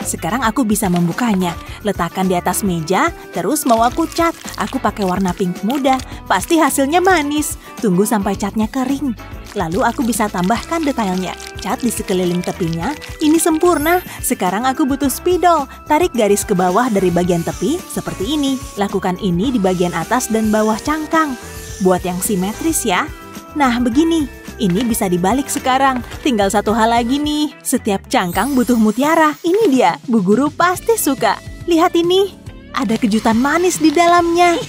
Sekarang aku bisa membukanya. Letakkan di atas meja, terus mau aku cat. Aku pakai warna pink muda. Pasti hasilnya manis. Tunggu sampai catnya kering. Lalu aku bisa tambahkan detailnya. Cat di sekeliling tepinya. Ini sempurna. Sekarang aku butuh spidol. Tarik garis ke bawah dari bagian tepi, seperti ini. Lakukan ini di bagian atas dan bawah cangkang. Buat yang simetris ya. Nah, begini. Ini bisa dibalik sekarang. Tinggal satu hal lagi nih. Setiap cangkang butuh mutiara. Ini dia. Bu Guru pasti suka. Lihat ini. Ada kejutan manis di dalamnya.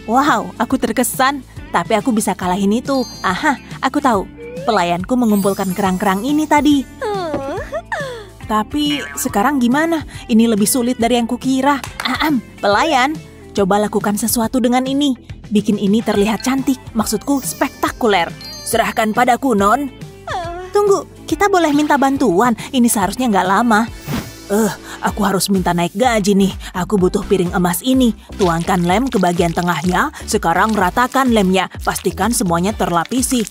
Wow, aku terkesan. Tapi aku bisa kalahin itu. Aha, aku tahu. Pelayanku mengumpulkan kerang-kerang ini tadi. Tapi sekarang gimana? Ini lebih sulit dari yang kukira. Pelayan, coba lakukan sesuatu dengan ini. Bikin ini terlihat cantik. Maksudku spektakuler. Serahkan padaku, Non. Tunggu, kita boleh minta bantuan. Ini seharusnya nggak lama. Aku harus minta naik gaji nih. Aku butuh piring emas ini. Tuangkan lem ke bagian tengahnya. Sekarang ratakan lemnya. Pastikan semuanya terlapisi.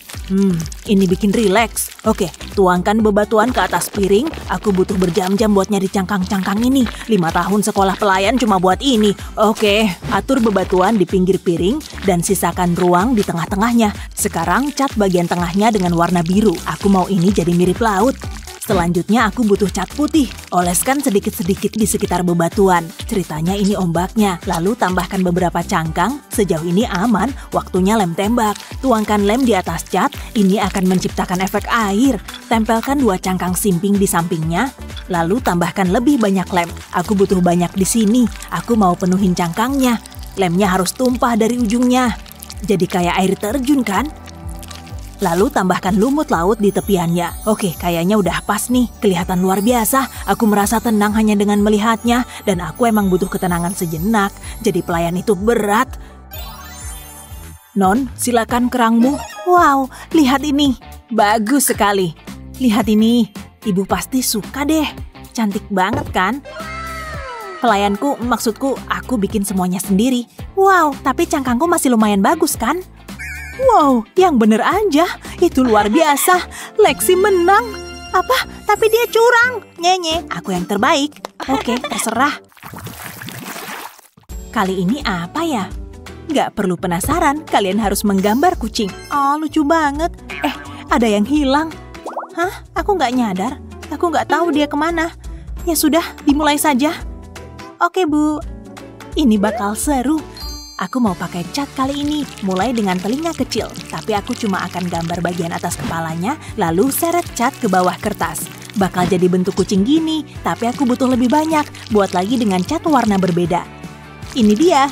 Ini bikin rileks. Oke, tuangkan bebatuan ke atas piring. Aku butuh berjam-jam buat nyari cangkang-cangkang ini. 5 tahun sekolah pelayan cuma buat ini. Oke, atur bebatuan di pinggir piring dan sisakan ruang di tengah-tengahnya. Sekarang cat bagian tengahnya dengan warna biru. Aku mau ini jadi mirip laut. Selanjutnya aku butuh cat putih. Oleskan sedikit-sedikit di sekitar bebatuan. Ceritanya ini ombaknya. Lalu tambahkan beberapa cangkang. Sejauh ini aman, waktunya lem tembak. Tuangkan lem di atas cat. Ini akan menciptakan efek air. Tempelkan 2 cangkang simping di sampingnya. Lalu tambahkan lebih banyak lem. Aku butuh banyak di sini. Aku mau penuhin cangkangnya. Lemnya harus tumpah dari ujungnya. Jadi kayak air terjun kan? Lalu tambahkan lumut laut di tepiannya. Oke, kayaknya udah pas nih. Kelihatan luar biasa. Aku merasa tenang hanya dengan melihatnya. Dan aku emang butuh ketenangan sejenak. Jadi pelayan itu berat. Non, silakan kerangmu. Wow, lihat ini. Bagus sekali. Lihat ini. Ibu pasti suka deh. Cantik banget kan? Pelayanku, maksudku aku bikin semuanya sendiri. Wow, tapi cangkangku masih lumayan bagus kan? Wow, yang bener aja. Itu luar biasa. Lexi menang. Apa? Tapi dia curang. Nyenye, aku yang terbaik. Oke, terserah. Kali ini apa ya? Nggak perlu penasaran, kalian harus menggambar kucing. Oh, lucu banget. Ada yang hilang. Hah? Aku nggak nyadar. Aku nggak tahu dia kemana. Ya sudah, dimulai saja. Oke, Bu. Ini bakal seru. Aku mau pakai cat kali ini, mulai dengan telinga kecil. Tapi aku cuma akan gambar bagian atas kepalanya, lalu seret cat ke bawah kertas. Bakal jadi bentuk kucing gini, tapi aku butuh lebih banyak. Buat lagi dengan cat warna berbeda. Ini dia.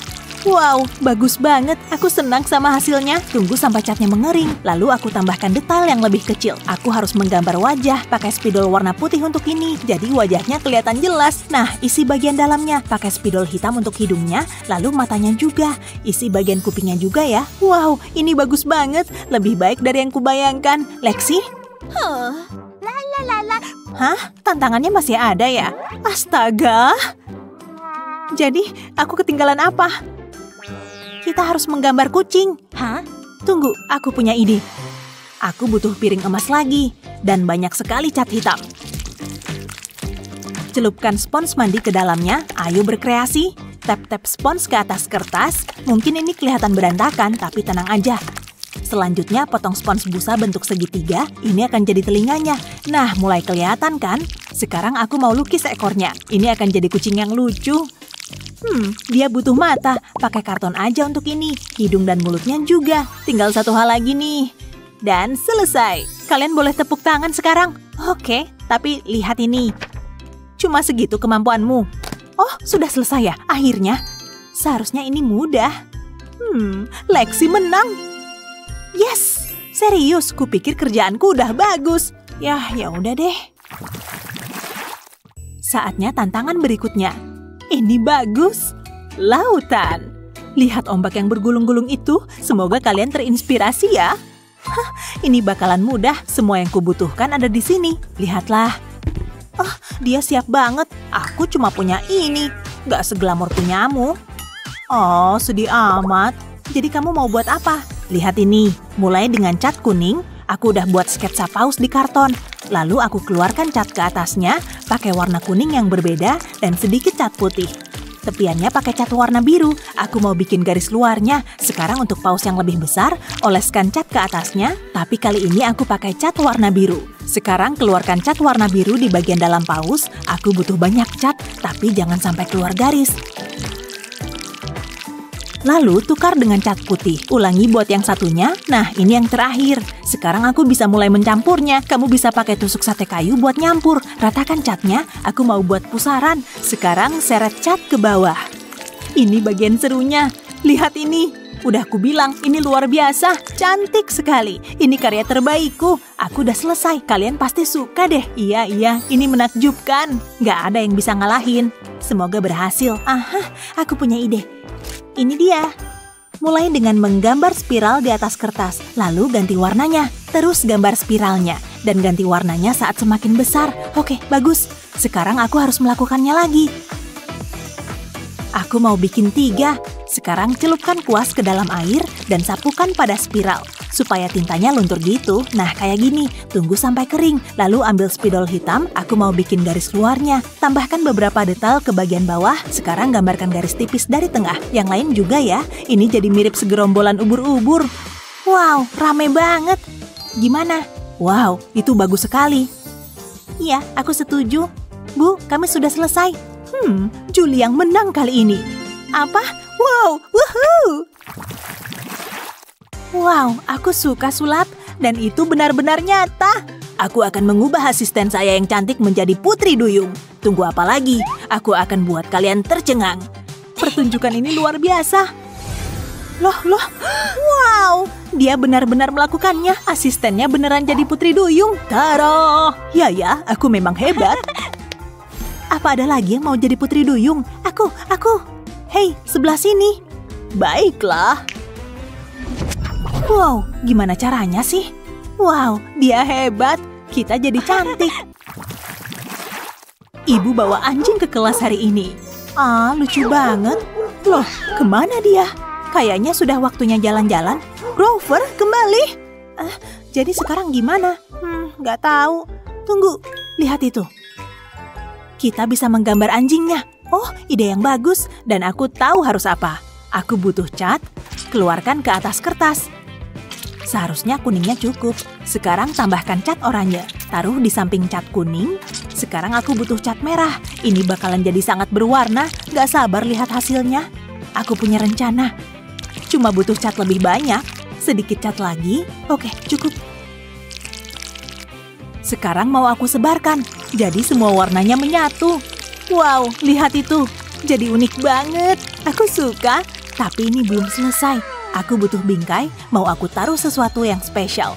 Wow, bagus banget. Aku senang sama hasilnya. Tunggu sampai catnya mengering. Lalu aku tambahkan detail yang lebih kecil. Aku harus menggambar wajah pakai spidol warna putih untuk ini. Jadi wajahnya kelihatan jelas. Nah, isi bagian dalamnya. Pakai spidol hitam untuk hidungnya. Lalu matanya juga. Isi bagian kupingnya juga ya. Wow, ini bagus banget. Lebih baik dari yang kubayangkan. Lexi? Hah? Tantangannya masih ada ya? Astaga! Jadi, aku ketinggalan apa? Kita harus menggambar kucing. Hah? Tunggu, aku punya ide. Aku butuh piring emas lagi. Dan banyak sekali cat hitam. Celupkan spons mandi ke dalamnya. Ayo berkreasi. Tap-tap spons ke atas kertas. Mungkin ini kelihatan berantakan, tapi tenang aja. Selanjutnya, potong spons busa bentuk segitiga. Ini akan jadi telinganya. Nah, mulai kelihatan kan? Sekarang aku mau lukis ekornya. Ini akan jadi kucing yang lucu. Dia butuh mata. Pakai karton aja untuk ini. Hidung dan mulutnya juga. Tinggal satu hal lagi nih. Dan selesai. Kalian boleh tepuk tangan sekarang. Oke, tapi lihat ini. Cuma segitu kemampuanmu. Oh, sudah selesai ya? Akhirnya. Seharusnya ini mudah. Lexi menang. Yes, serius. Kupikir kerjaanku udah bagus. Ya udah deh. Saatnya tantangan berikutnya. Ini bagus. Lautan. Lihat ombak yang bergulung-gulung itu. Semoga kalian terinspirasi ya. Ini bakalan mudah. Semua yang kubutuhkan ada di sini. Lihatlah. Oh, dia siap banget. Aku cuma punya ini. Gak seglamor punyamu. Oh, sedih amat. Jadi kamu mau buat apa? Lihat ini. Mulai dengan cat kuning. Aku udah buat sketsa paus di karton. Lalu aku keluarkan cat ke atasnya, pakai warna kuning yang berbeda, dan sedikit cat putih. Tepiannya pakai cat warna biru. Aku mau bikin garis luarnya. Sekarang untuk paus yang lebih besar, oleskan cat ke atasnya, tapi kali ini aku pakai cat warna biru. Sekarang keluarkan cat warna biru di bagian dalam paus. Aku butuh banyak cat, tapi jangan sampai keluar garis. Lalu tukar dengan cat putih. Ulangi buat yang satunya. Nah, ini yang terakhir. Sekarang aku bisa mulai mencampurnya. Kamu bisa pakai tusuk sate kayu buat nyampur. Ratakan catnya. Aku mau buat pusaran. Sekarang seret cat ke bawah. Ini bagian serunya. Lihat ini. Udah aku bilang, ini luar biasa. Cantik sekali. Ini karya terbaikku. Aku udah selesai. Kalian pasti suka deh. Iya, ini menakjubkan. Gak ada yang bisa ngalahin. Semoga berhasil. Aha, aku punya ide. Ini dia. Mulai dengan menggambar spiral di atas kertas, lalu ganti warnanya. Terus gambar spiralnya, dan ganti warnanya saat semakin besar. Oke, bagus. Sekarang aku harus melakukannya lagi. Aku mau bikin 3. Sekarang celupkan kuas ke dalam air dan sapukan pada spiral. Supaya tintanya luntur gitu. Nah, kayak gini. Tunggu sampai kering. Lalu ambil spidol hitam, aku mau bikin garis luarnya. Tambahkan beberapa detail ke bagian bawah. Sekarang gambarkan garis tipis dari tengah. Yang lain juga ya. Ini jadi mirip segerombolan ubur-ubur. Wow, rame banget. Gimana? Wow, itu bagus sekali. Iya, aku setuju. Bu, kami sudah selesai. Julie yang menang kali ini. Apa? Wow, woohoo! Wow, aku suka sulap dan itu benar-benar nyata. Aku akan mengubah asisten saya yang cantik menjadi putri duyung. Tunggu apa lagi? Aku akan buat kalian tercengang. Pertunjukan ini luar biasa. Loh. Wow, dia benar-benar melakukannya. Asistennya beneran jadi putri duyung. Tara! Ya, aku memang hebat. Apa ada lagi yang mau jadi putri duyung? Aku. Hei, sebelah sini. Baiklah. Wow, gimana caranya sih? Wow, dia hebat. Kita jadi cantik. Ibu bawa anjing ke kelas hari ini. Lucu banget. Loh, kemana dia? Kayaknya sudah waktunya jalan-jalan. Grover, kembali. Jadi sekarang gimana? Nggak tahu. Tunggu, lihat itu. Kita bisa menggambar anjingnya. Oh, ide yang bagus. Dan aku tahu harus apa. Aku butuh cat. Keluarkan ke atas kertas. Seharusnya kuningnya cukup. Sekarang tambahkan cat oranye. Taruh di samping cat kuning. Sekarang aku butuh cat merah. Ini bakalan jadi sangat berwarna. Gak sabar lihat hasilnya. Aku punya rencana. Cuma butuh cat lebih banyak. Sedikit cat lagi. Oke, cukup. Sekarang mau aku sebarkan. Jadi semua warnanya menyatu. Wow, lihat itu. Jadi unik banget. Aku suka. Tapi ini belum selesai. Aku butuh bingkai, mau aku taruh sesuatu yang spesial.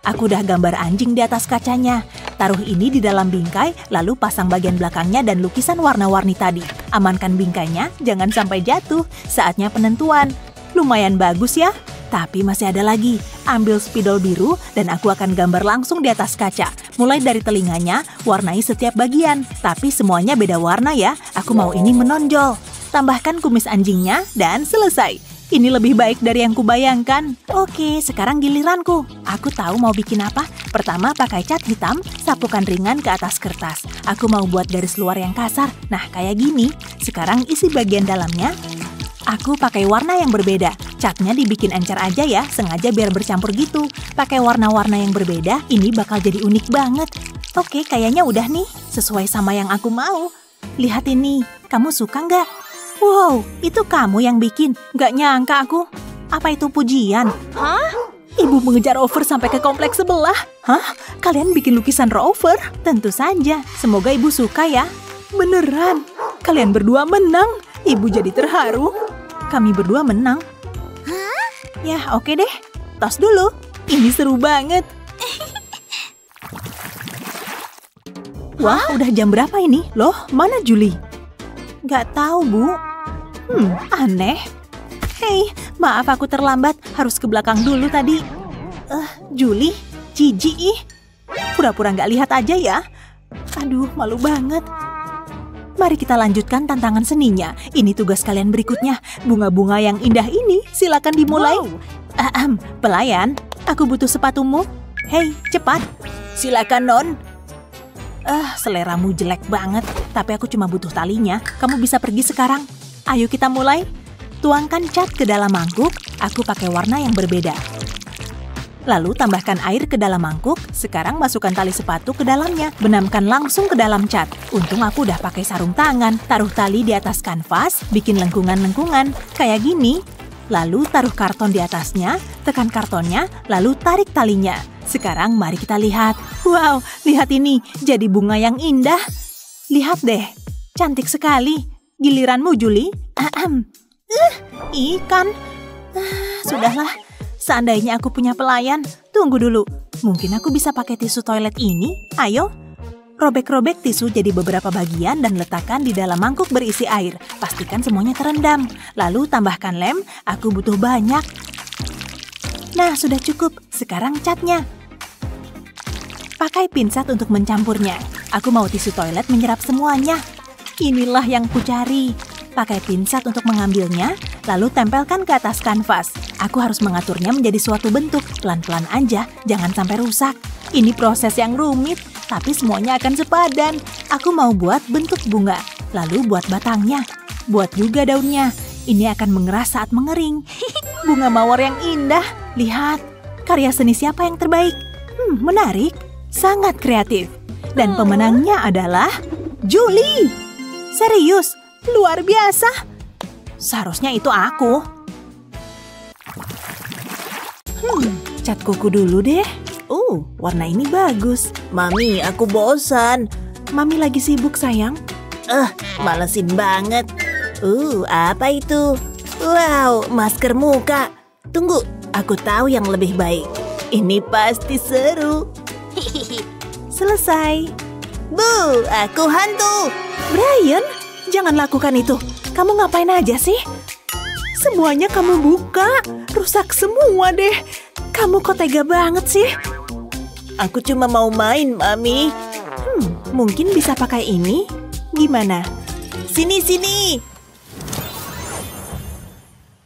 Aku udah gambar anjing di atas kacanya. Taruh ini di dalam bingkai, lalu pasang bagian belakangnya dan lukisan warna-warni tadi. Amankan bingkainya, jangan sampai jatuh. Saatnya penentuan. Lumayan bagus ya? Tapi masih ada lagi. Ambil spidol biru dan aku akan gambar langsung di atas kaca. Mulai dari telinganya, warnai setiap bagian. Tapi semuanya beda warna ya. Aku mau ini menonjol. Tambahkan kumis anjingnya dan selesai. Ini lebih baik dari yang kubayangkan. Oke, sekarang giliranku. Aku tahu mau bikin apa. Pertama pakai cat hitam, sapukan ringan ke atas kertas. Aku mau buat garis luar yang kasar. Nah, kayak gini. Sekarang isi bagian dalamnya. Aku pakai warna yang berbeda. Catnya dibikin encer aja ya, sengaja biar bercampur gitu. Pakai warna-warna yang berbeda, ini bakal jadi unik banget. Oke, kayaknya udah nih. Sesuai sama yang aku mau. Lihat ini, kamu suka nggak? Wow, itu kamu yang bikin. Gak nyangka aku. Apa itu pujian? Hah? Ibu mengejar Rover sampai ke kompleks sebelah. Hah? Kalian bikin lukisan Rover? Tentu saja. Semoga ibu suka ya. Beneran. Kalian berdua menang. Ibu jadi terharu. Kami berdua menang. Hah? Ya, oke deh. Tos dulu. Ini seru banget. Wah, udah jam berapa ini? Loh, mana Julie? Gak tahu, Bu. Aneh. Hei, maaf aku terlambat. Harus ke belakang dulu tadi. Julie, jijik ih. Pura-pura gak lihat aja ya. Aduh, malu banget. Mari kita lanjutkan tantangan seninya. Ini tugas kalian berikutnya. Bunga-bunga yang indah ini, silakan dimulai. Wow. Pelayan, aku butuh sepatumu. Hei, cepat. Silakan, Non. Seleramu jelek banget. Tapi aku cuma butuh talinya. Kamu bisa pergi sekarang. Ayo kita mulai. Tuangkan cat ke dalam mangkuk. Aku pakai warna yang berbeda. Lalu tambahkan air ke dalam mangkuk. Sekarang masukkan tali sepatu ke dalamnya. Benamkan langsung ke dalam cat. Untung aku udah pakai sarung tangan. Taruh tali di atas kanvas. Bikin lengkungan-lengkungan. Kayak gini. Lalu taruh karton di atasnya. Tekan kartonnya. Lalu tarik talinya. Sekarang mari kita lihat. Wow, lihat ini. Jadi bunga yang indah. Lihat deh. Cantik sekali. Giliranmu, Julie. Ikan. Sudahlah. Seandainya aku punya pelayan. Tunggu dulu. Mungkin aku bisa pakai tisu toilet ini. Ayo. Robek-robek tisu jadi beberapa bagian dan letakkan di dalam mangkuk berisi air. Pastikan semuanya terendam. Lalu tambahkan lem. Aku butuh banyak. Nah, sudah cukup. Sekarang catnya. Pakai pinsat untuk mencampurnya. Aku mau tisu toilet menyerap semuanya. Inilah yang kucari. Pakai pinsat untuk mengambilnya, lalu tempelkan ke atas kanvas. Aku harus mengaturnya menjadi suatu bentuk. Pelan-pelan aja, jangan sampai rusak. Ini proses yang rumit, tapi semuanya akan sepadan. Aku mau buat bentuk bunga, lalu buat batangnya. Buat juga daunnya. Ini akan mengeras saat mengering. Bunga mawar yang indah. Lihat, karya seni siapa yang terbaik? Menarik. Sangat kreatif. Dan pemenangnya adalah Julie. Serius, luar biasa. Seharusnya itu aku. Cat kuku dulu deh. Warna ini bagus. Mami, aku bosan. Mami lagi sibuk, sayang. Malesin banget. Apa itu? Wow, masker muka. Tunggu, aku tahu yang lebih baik. Ini pasti seru. Selesai. Bu, aku hantu. Brian, jangan lakukan itu. Kamu ngapain aja sih? Semuanya kamu buka. Rusak semua deh. Kamu kok tega banget sih? Aku cuma mau main, Mami. Mungkin bisa pakai ini. Gimana? Sini, sini.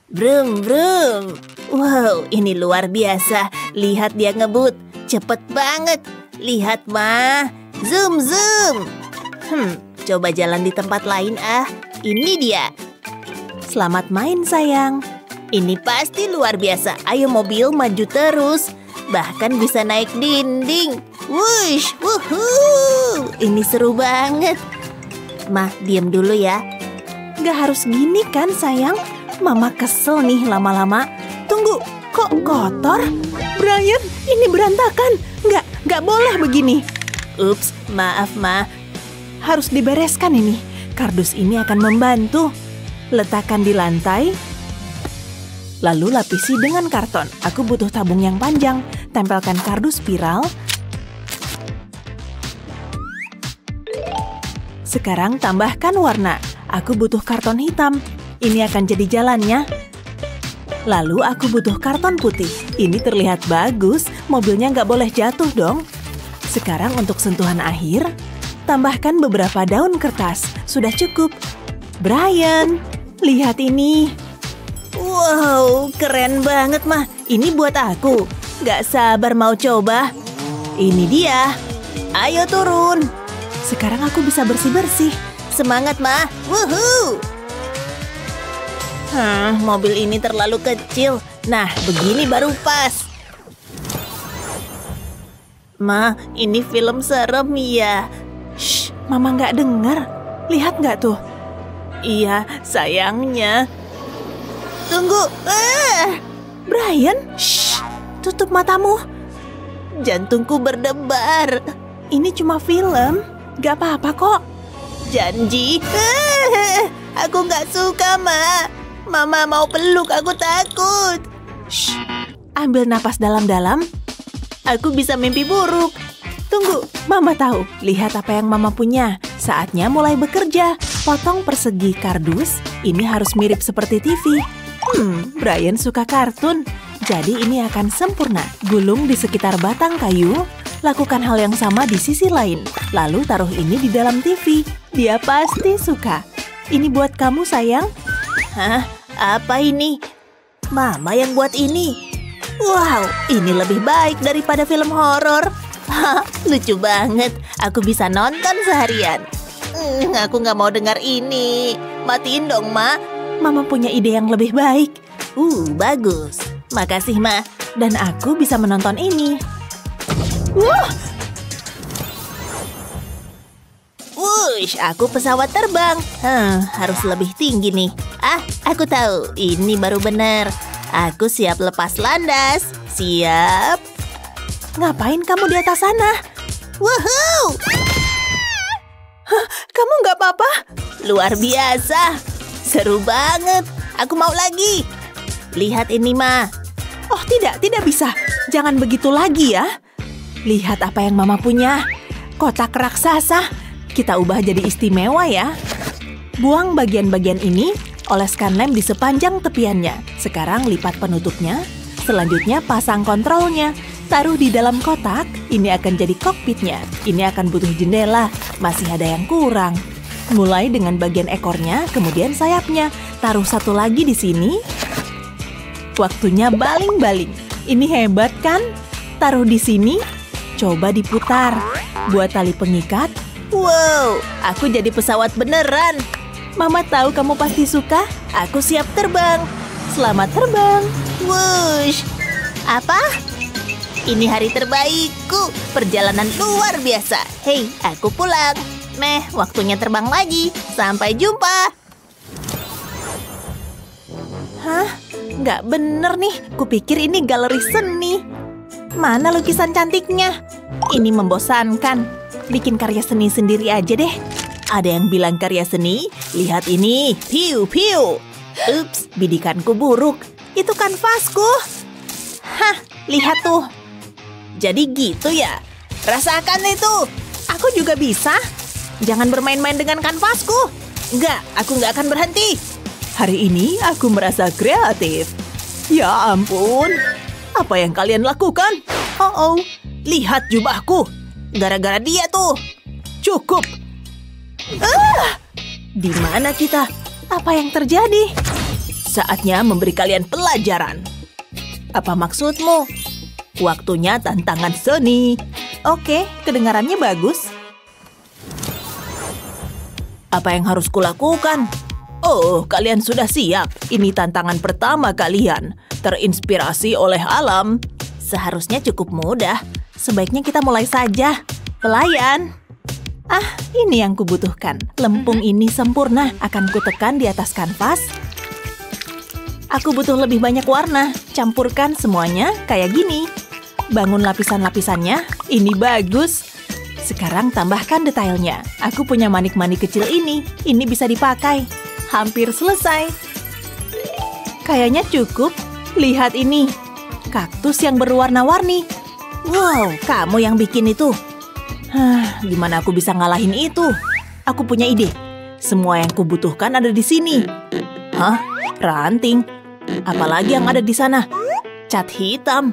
Brum, brum. Wow, ini luar biasa. Lihat dia ngebut. Cepet banget. Lihat, Ma. Zoom, zoom. Coba jalan di tempat lain, ah. Ini dia. Selamat main, sayang. Ini pasti luar biasa. Ayo mobil, maju terus. Bahkan bisa naik dinding. Wush, wuhuu. Ini seru banget. Ma, diam dulu ya. Gak harus gini kan, sayang? Mama kesel nih lama-lama. Tunggu, kok kotor? Brian, ini berantakan. Gak boleh begini. Ups, maaf, Ma. Harus dibereskan ini. Kardus ini akan membantu. Letakkan di lantai. Lalu lapisi dengan karton. Aku butuh tabung yang panjang. Tempelkan kardus spiral. Sekarang tambahkan warna. Aku butuh karton hitam. Ini akan jadi jalannya. Lalu aku butuh karton putih. Ini terlihat bagus. Mobilnya nggak boleh jatuh dong. Sekarang untuk sentuhan akhir, tambahkan beberapa daun kertas. Sudah cukup. Brian, lihat ini. Wow, keren banget, Ma. Ini buat aku. Nggak sabar mau coba. Ini dia. Ayo turun. Sekarang aku bisa bersih-bersih. Semangat, Ma. Wuhuu. Mobil ini terlalu kecil. Nah, begini baru pas. Ma, ini film serem ya. Shh, Mama nggak dengar. Lihat nggak tuh? Iya, sayangnya. Tunggu. Brian, shh, tutup matamu. Jantungku berdebar. Ini cuma film. Gak apa-apa kok. Janji. Aku nggak suka, Ma. Mama mau peluk, aku takut. Shh, ambil napas dalam-dalam. Aku bisa mimpi buruk. Tunggu, Mama tahu. Lihat apa yang Mama punya. Saatnya mulai bekerja. Potong persegi kardus. Ini harus mirip seperti TV. Brian suka kartun. Jadi ini akan sempurna. Gulung di sekitar batang kayu. Lakukan hal yang sama di sisi lain. Lalu taruh ini di dalam TV. Dia pasti suka. Ini buat kamu, sayang. Hah? Apa ini? Mama yang buat ini. Wow, ini lebih baik daripada film horor. Lucu banget. Aku bisa nonton seharian. Aku nggak mau dengar ini. Matiin dong, Ma. Mama punya ide yang lebih baik. Bagus. Makasih, Ma. Dan aku bisa menonton ini. Wush, aku pesawat terbang. Harus lebih tinggi nih. Aku tahu. Ini baru benar. Aku siap lepas landas. Siap. Ngapain kamu di atas sana? Woohoo! Kamu nggak apa-apa? Luar biasa. Seru banget. Aku mau lagi. Lihat ini, Ma. Oh, tidak bisa. Jangan begitu lagi ya. Lihat apa yang Mama punya. Kotak raksasa. Kita ubah jadi istimewa ya. Buang bagian-bagian ini, oleskan lem di sepanjang tepiannya. Sekarang lipat penutupnya. Selanjutnya pasang kontrolnya. Taruh di dalam kotak, ini akan jadi kokpitnya. Ini akan butuh jendela, masih ada yang kurang. Mulai dengan bagian ekornya, kemudian sayapnya. Taruh satu lagi di sini. Waktunya baling-baling. Ini hebat kan? Taruh di sini, coba diputar. Buat tali pengikat. Wow, aku jadi pesawat beneran. Mama tahu kamu pasti suka. Aku siap terbang. Selamat terbang. Wush. Apa? Ini hari terbaikku. Perjalanan luar biasa. Hei, aku pulang. Meh, waktunya terbang lagi. Sampai jumpa. Hah? Nggak bener nih. Kupikir ini galeri seni. Mana lukisan cantiknya? Ini membosankan. Bikin karya seni sendiri aja deh. Ada yang bilang karya seni? Lihat ini. Piu, piu. Ups, bidikanku buruk. Itu kanvasku. Hah, lihat tuh. Jadi gitu ya? Rasakan itu. Aku juga bisa. Jangan bermain-main dengan kanvasku. Enggak, aku nggak akan berhenti. Hari ini aku merasa kreatif. Ya ampun. Apa yang kalian lakukan? Oh, lihat jubahku. Gara-gara dia tuh. Cukup. Di mana kita? Apa yang terjadi? Saatnya memberi kalian pelajaran. Apa maksudmu? Waktunya tantangan seni. Oke, kedengarannya bagus. Apa yang harus kulakukan? Oh, kalian sudah siap. Ini tantangan pertama kalian. Terinspirasi oleh alam. Seharusnya cukup mudah. Sebaiknya kita mulai saja. Pelayan. Ini yang kubutuhkan. Lempung ini sempurna. Akan kutekan di atas kanvas. Aku butuh lebih banyak warna. Campurkan semuanya kayak gini. Bangun lapisan-lapisannya. Ini bagus. Sekarang tambahkan detailnya. Aku punya manik-manik kecil ini. Ini bisa dipakai. Hampir selesai. Kayaknya cukup. Lihat ini. Kaktus yang berwarna-warni. Wow, kamu yang bikin itu. Gimana aku bisa ngalahin itu? Aku punya ide. Semua yang kubutuhkan ada di sini. Ranting. Apalagi yang ada di sana? Cat hitam.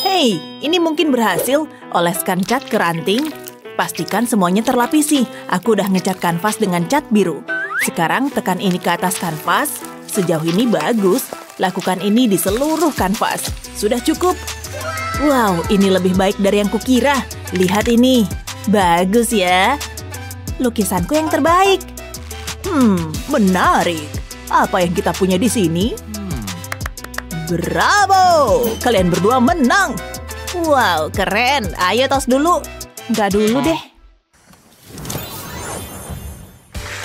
Hei, ini mungkin berhasil. Oleskan cat ke ranting. Pastikan semuanya terlapisi. Aku udah ngecat kanvas dengan cat biru. Sekarang tekan ini ke atas kanvas. Sejauh ini bagus. Lakukan ini di seluruh kanvas. Sudah cukup? Wow, ini lebih baik dari yang kukira. Lihat ini. Bagus ya. Lukisanku yang terbaik. Menarik. Apa yang kita punya di sini? Bravo! Kalian berdua menang. Wow, keren. Ayo tos dulu. Nggak dulu deh.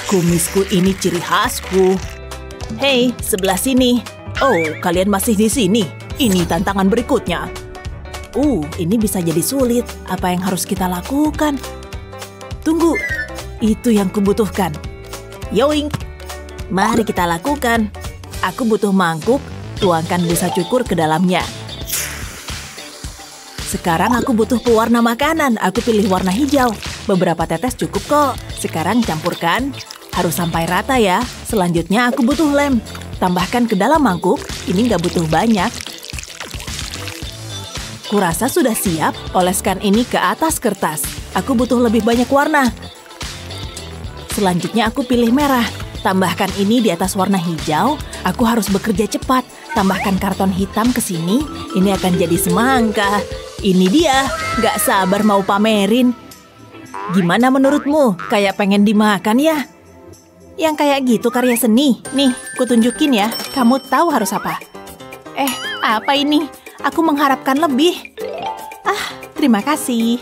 Kumisku ini ciri khasku. Hei, sebelah sini. Oh, kalian masih di sini. Ini tantangan berikutnya. Ini bisa jadi sulit. Apa yang harus kita lakukan? Tunggu. Itu yang kubutuhkan. Yoink. Mari kita lakukan. Aku butuh mangkuk. Tuangkan busa cukur ke dalamnya. Sekarang aku butuh pewarna makanan. Aku pilih warna hijau. Beberapa tetes cukup kok. Sekarang campurkan. Harus sampai rata ya. Selanjutnya aku butuh lem. Tambahkan ke dalam mangkuk. Ini nggak butuh banyak. Kurasa sudah siap. Oleskan ini ke atas kertas. Aku butuh lebih banyak warna. Selanjutnya aku pilih merah. Tambahkan ini di atas warna hijau. Aku harus bekerja cepat. Tambahkan karton hitam ke sini. Ini akan jadi semangka. Ini dia. Nggak sabar mau pamerin. Gimana menurutmu? Kayak pengen dimakan ya? Yang kayak gitu karya seni. Nih, kutunjukin ya. Kamu tahu harus apa? Apa ini? Aku mengharapkan lebih. Terima kasih.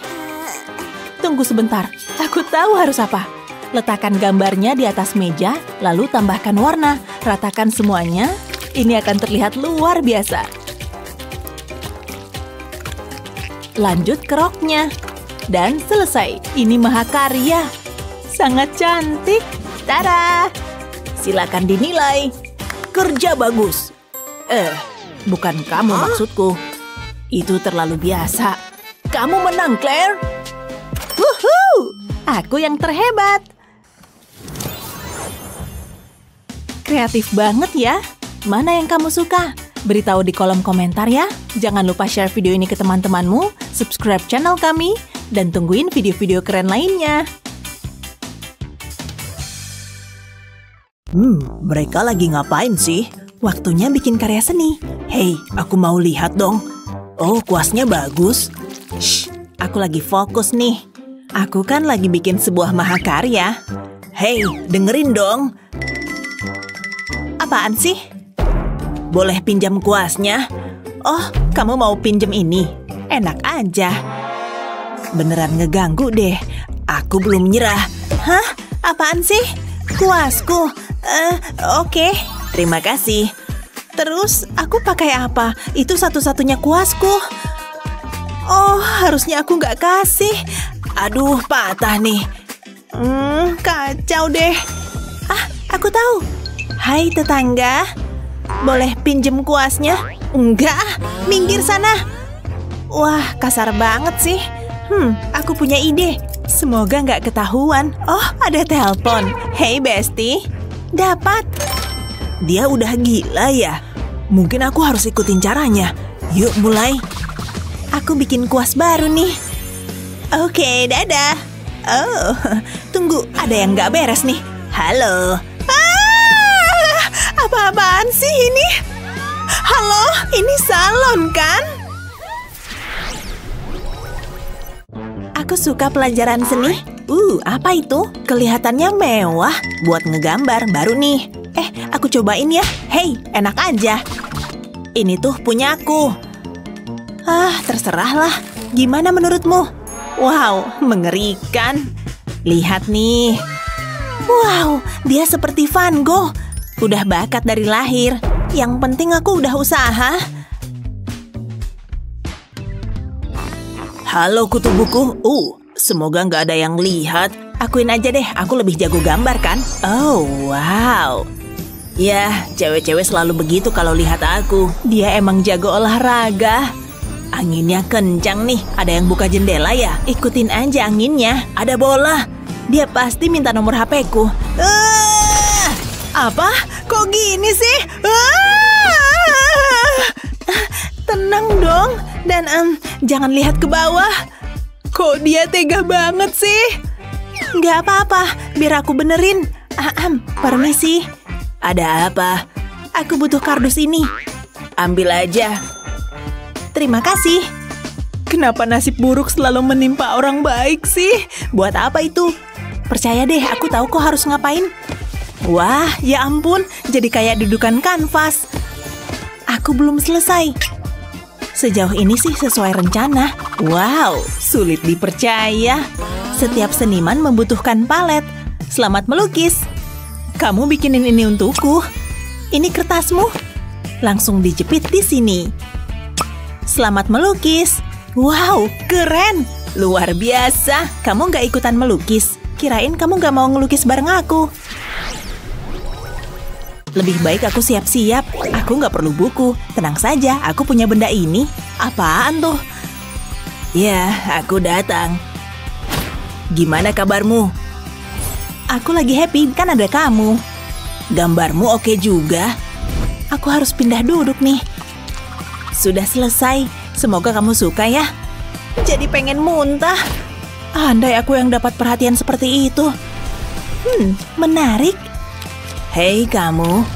Tunggu sebentar. Aku tahu harus apa. Letakkan gambarnya di atas meja, lalu tambahkan warna. Ratakan semuanya. Ini akan terlihat luar biasa. Lanjut ke roknya. Dan selesai. Ini mahakarya. Sangat cantik. Tada! Silakan dinilai. Kerja bagus. Bukan kamu maksudku. Itu terlalu biasa. Kamu menang, Claire. Wuhuu! Aku yang terhebat. Kreatif banget ya. Mana yang kamu suka? Beritahu di kolom komentar ya. Jangan lupa share video ini ke teman-temanmu, subscribe channel kami, dan tungguin video-video keren lainnya. Mereka lagi ngapain sih? Waktunya bikin karya seni. Hei, aku mau lihat dong. Oh, kuasnya bagus. Shh, aku lagi fokus nih. Aku kan lagi bikin sebuah mahakarya. Hei, dengerin dong. Apaan sih? Boleh pinjam kuasnya? Oh, kamu mau pinjam ini? Enak aja. Beneran ngeganggu deh. Aku belum nyerah. Hah? Apaan sih? Kuasku. Oke. Terima kasih. Terus, aku pakai apa? Itu satu-satunya kuasku. Oh, harusnya aku nggak kasih. Aduh, patah nih. Kacau deh. Aku tahu. Hai tetangga, boleh pinjem kuasnya? Enggak, minggir sana. Wah, kasar banget sih. Aku punya ide. Semoga nggak ketahuan. Oh, ada telepon. Hey Besti, dapat. Dia udah gila ya? Mungkin aku harus ikutin caranya. Yuk mulai. Aku bikin kuas baru nih. Oke, dadah. Oh, tunggu, ada yang nggak beres nih. Halo. Apa-apaan sih ini? Halo, ini salon kan? Aku suka pelajaran seni. Apa itu? Kelihatannya mewah. Buat ngegambar baru nih. Aku cobain ya. Hei, enak aja. Ini tuh punyaku. Terserahlah. Gimana menurutmu? Wow, mengerikan. Lihat nih. Wow, dia seperti Van Gogh. Udah bakat dari lahir. Yang penting aku udah usaha. Halo kutu buku. Semoga nggak ada yang lihat. Akuin aja deh, aku lebih jago gambar kan? Oh, wow. Ya, cewek-cewek selalu begitu kalau lihat aku. Dia emang jago olahraga. Anginnya kencang nih. Ada yang buka jendela ya? Ikutin aja anginnya. Ada bola. Dia pasti minta nomor HP-ku. Apa? Kok gini sih? Tenang dong. Dan jangan lihat ke bawah. Kok dia tega banget sih? Nggak apa-apa, biar aku benerin. Permisi. Ada apa? Aku butuh kardus ini. Ambil aja. Terima kasih. Kenapa nasib buruk selalu menimpa orang baik sih? Buat apa itu? Percaya deh, aku tahu kok harus ngapain. Wah, ya ampun, jadi kayak dudukan kanvas. Aku belum selesai. Sejauh ini sih sesuai rencana. Wow, sulit dipercaya. Setiap seniman membutuhkan palet. Selamat melukis. Kamu bikinin ini untukku. Ini kertasmu. Langsung dijepit di sini. Selamat melukis. Wow, keren. Luar biasa. Kamu nggak ikutan melukis. Kirain kamu nggak mau ngelukis bareng aku. Lebih baik aku siap-siap. Aku nggak perlu buku. Tenang saja, aku punya benda ini. Apaan tuh? Ya, aku datang. Gimana kabarmu? Aku lagi happy, kan ada kamu. Gambarmu oke juga. Aku harus pindah duduk nih. Sudah selesai. Semoga kamu suka ya. Jadi pengen muntah. Andai aku yang dapat perhatian seperti itu. Menarik. Hei kamu,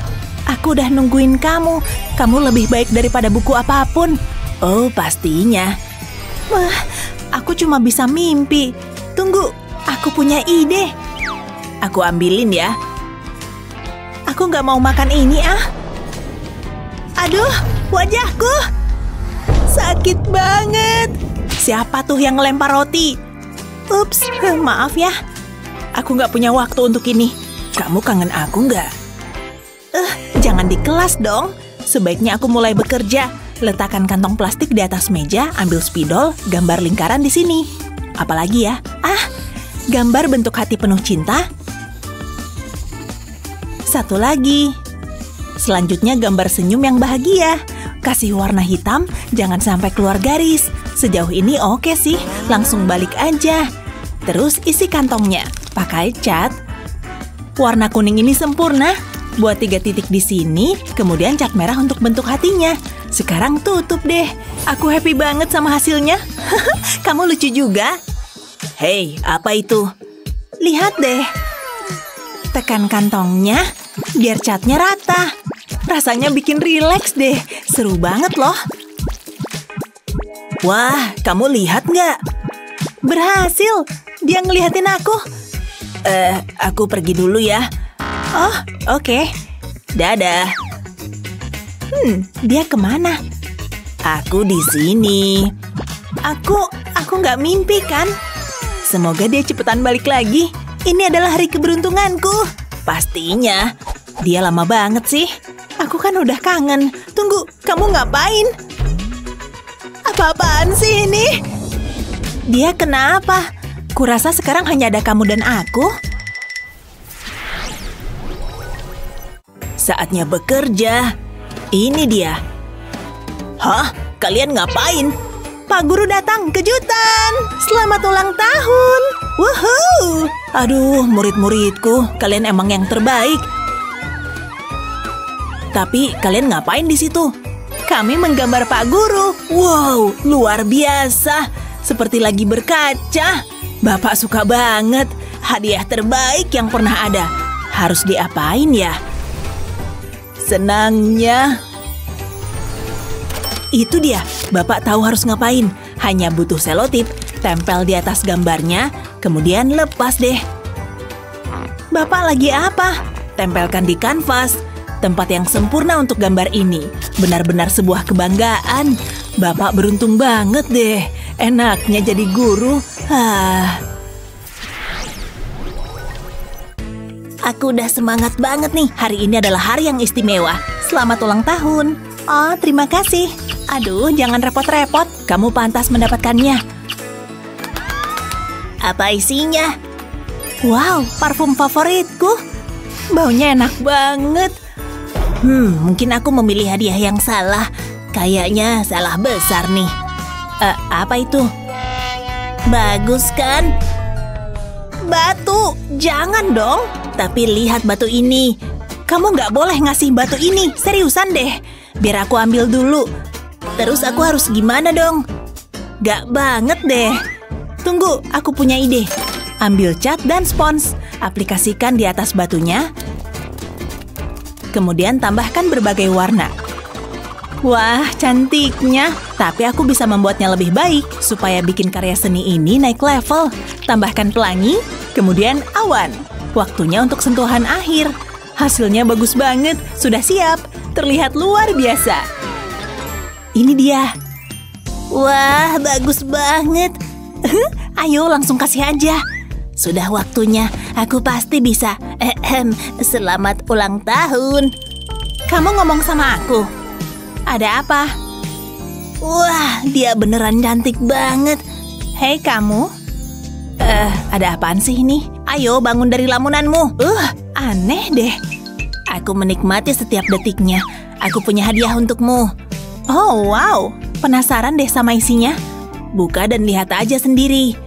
aku udah nungguin kamu. Kamu lebih baik daripada buku apapun. Oh, pastinya. Wah, aku cuma bisa mimpi. Tunggu, aku punya ide. Aku ambilin ya. Aku nggak mau makan ini Aduh, wajahku. Sakit banget. Siapa tuh yang ngelempar roti? Ups, maaf ya. Aku nggak punya waktu untuk ini. Kamu kangen aku nggak? Jangan di kelas dong. Sebaiknya aku mulai bekerja. Letakkan kantong plastik di atas meja, ambil spidol, gambar lingkaran di sini. Apalagi ya? Gambar bentuk hati penuh cinta. Satu lagi. Selanjutnya gambar senyum yang bahagia. Kasih warna hitam, jangan sampai keluar garis. Sejauh ini oke sih, langsung balik aja. Terus isi kantongnya, pakai cat. Warna kuning ini sempurna. Buat 3 titik di sini, kemudian cat merah untuk bentuk hatinya. Sekarang tutup deh. Aku happy banget sama hasilnya. Kamu lucu juga. Hei, apa itu? Lihat deh. Tekan kantongnya, biar catnya rata. Rasanya bikin rileks deh. Seru banget loh. Wah, kamu lihat nggak? Berhasil. Dia ngeliatin aku. Aku pergi dulu ya. Oh, oke. Dadah. Dia kemana? Aku di sini. Aku nggak mimpi kan? Semoga dia cepetan balik lagi. Ini adalah hari keberuntunganku. Pastinya. Dia lama banget sih. Aku kan udah kangen. Tunggu, kamu ngapain? Apa-apaan sih ini? Dia kenapa? Kurasa sekarang hanya ada kamu dan aku. Saatnya bekerja. Ini dia. Hah? Kalian ngapain? Pak Guru datang, kejutan! Selamat ulang tahun! Woohoo! Aduh, murid-muridku, kalian emang yang terbaik. Tapi kalian ngapain di situ? Kami menggambar Pak Guru. Wow, luar biasa. Seperti lagi berkaca. Bapak suka banget. Hadiah terbaik yang pernah ada. Harus diapain ya? Senangnya. Itu dia, Bapak tahu harus ngapain. Hanya butuh selotip, tempel di atas gambarnya, kemudian lepas deh. Bapak lagi apa? Tempelkan di kanvas. Tempat yang sempurna untuk gambar ini. Benar-benar sebuah kebanggaan. Bapak beruntung banget deh. Enaknya jadi guru. Aku udah semangat banget nih. Hari ini adalah hari yang istimewa. Selamat ulang tahun. Oh, terima kasih. Aduh, jangan repot-repot. Kamu pantas mendapatkannya. Apa isinya? Wow, parfum favoritku. Baunya enak banget. Mungkin aku memilih hadiah yang salah. Kayaknya salah besar nih. Apa itu? Bagus kan? Batu, jangan dong. Tapi lihat batu ini. Kamu nggak boleh ngasih batu ini. Seriusan deh. Biar aku ambil dulu. Terus aku harus gimana dong? Gak banget deh. Tunggu, aku punya ide. Ambil cat dan spons. Aplikasikan di atas batunya. Kemudian tambahkan berbagai warna. Wah, cantiknya. Tapi aku bisa membuatnya lebih baik supaya bikin karya seni ini naik level. Tambahkan pelangi, kemudian awan. Waktunya untuk sentuhan akhir. Hasilnya bagus banget. Sudah siap. Terlihat luar biasa. Ini dia. Wah, bagus banget. Ayo langsung kasih aja. Sudah waktunya, aku pasti bisa. Selamat ulang tahun. Kamu ngomong sama aku. Ada apa? Wah, dia beneran cantik banget. Hei kamu. Ada apaan sih ini? Ayo bangun dari lamunanmu. Aneh deh. Aku menikmati setiap detiknya. Aku punya hadiah untukmu. Oh, wow. Penasaran deh sama isinya? Buka dan lihat aja sendiri.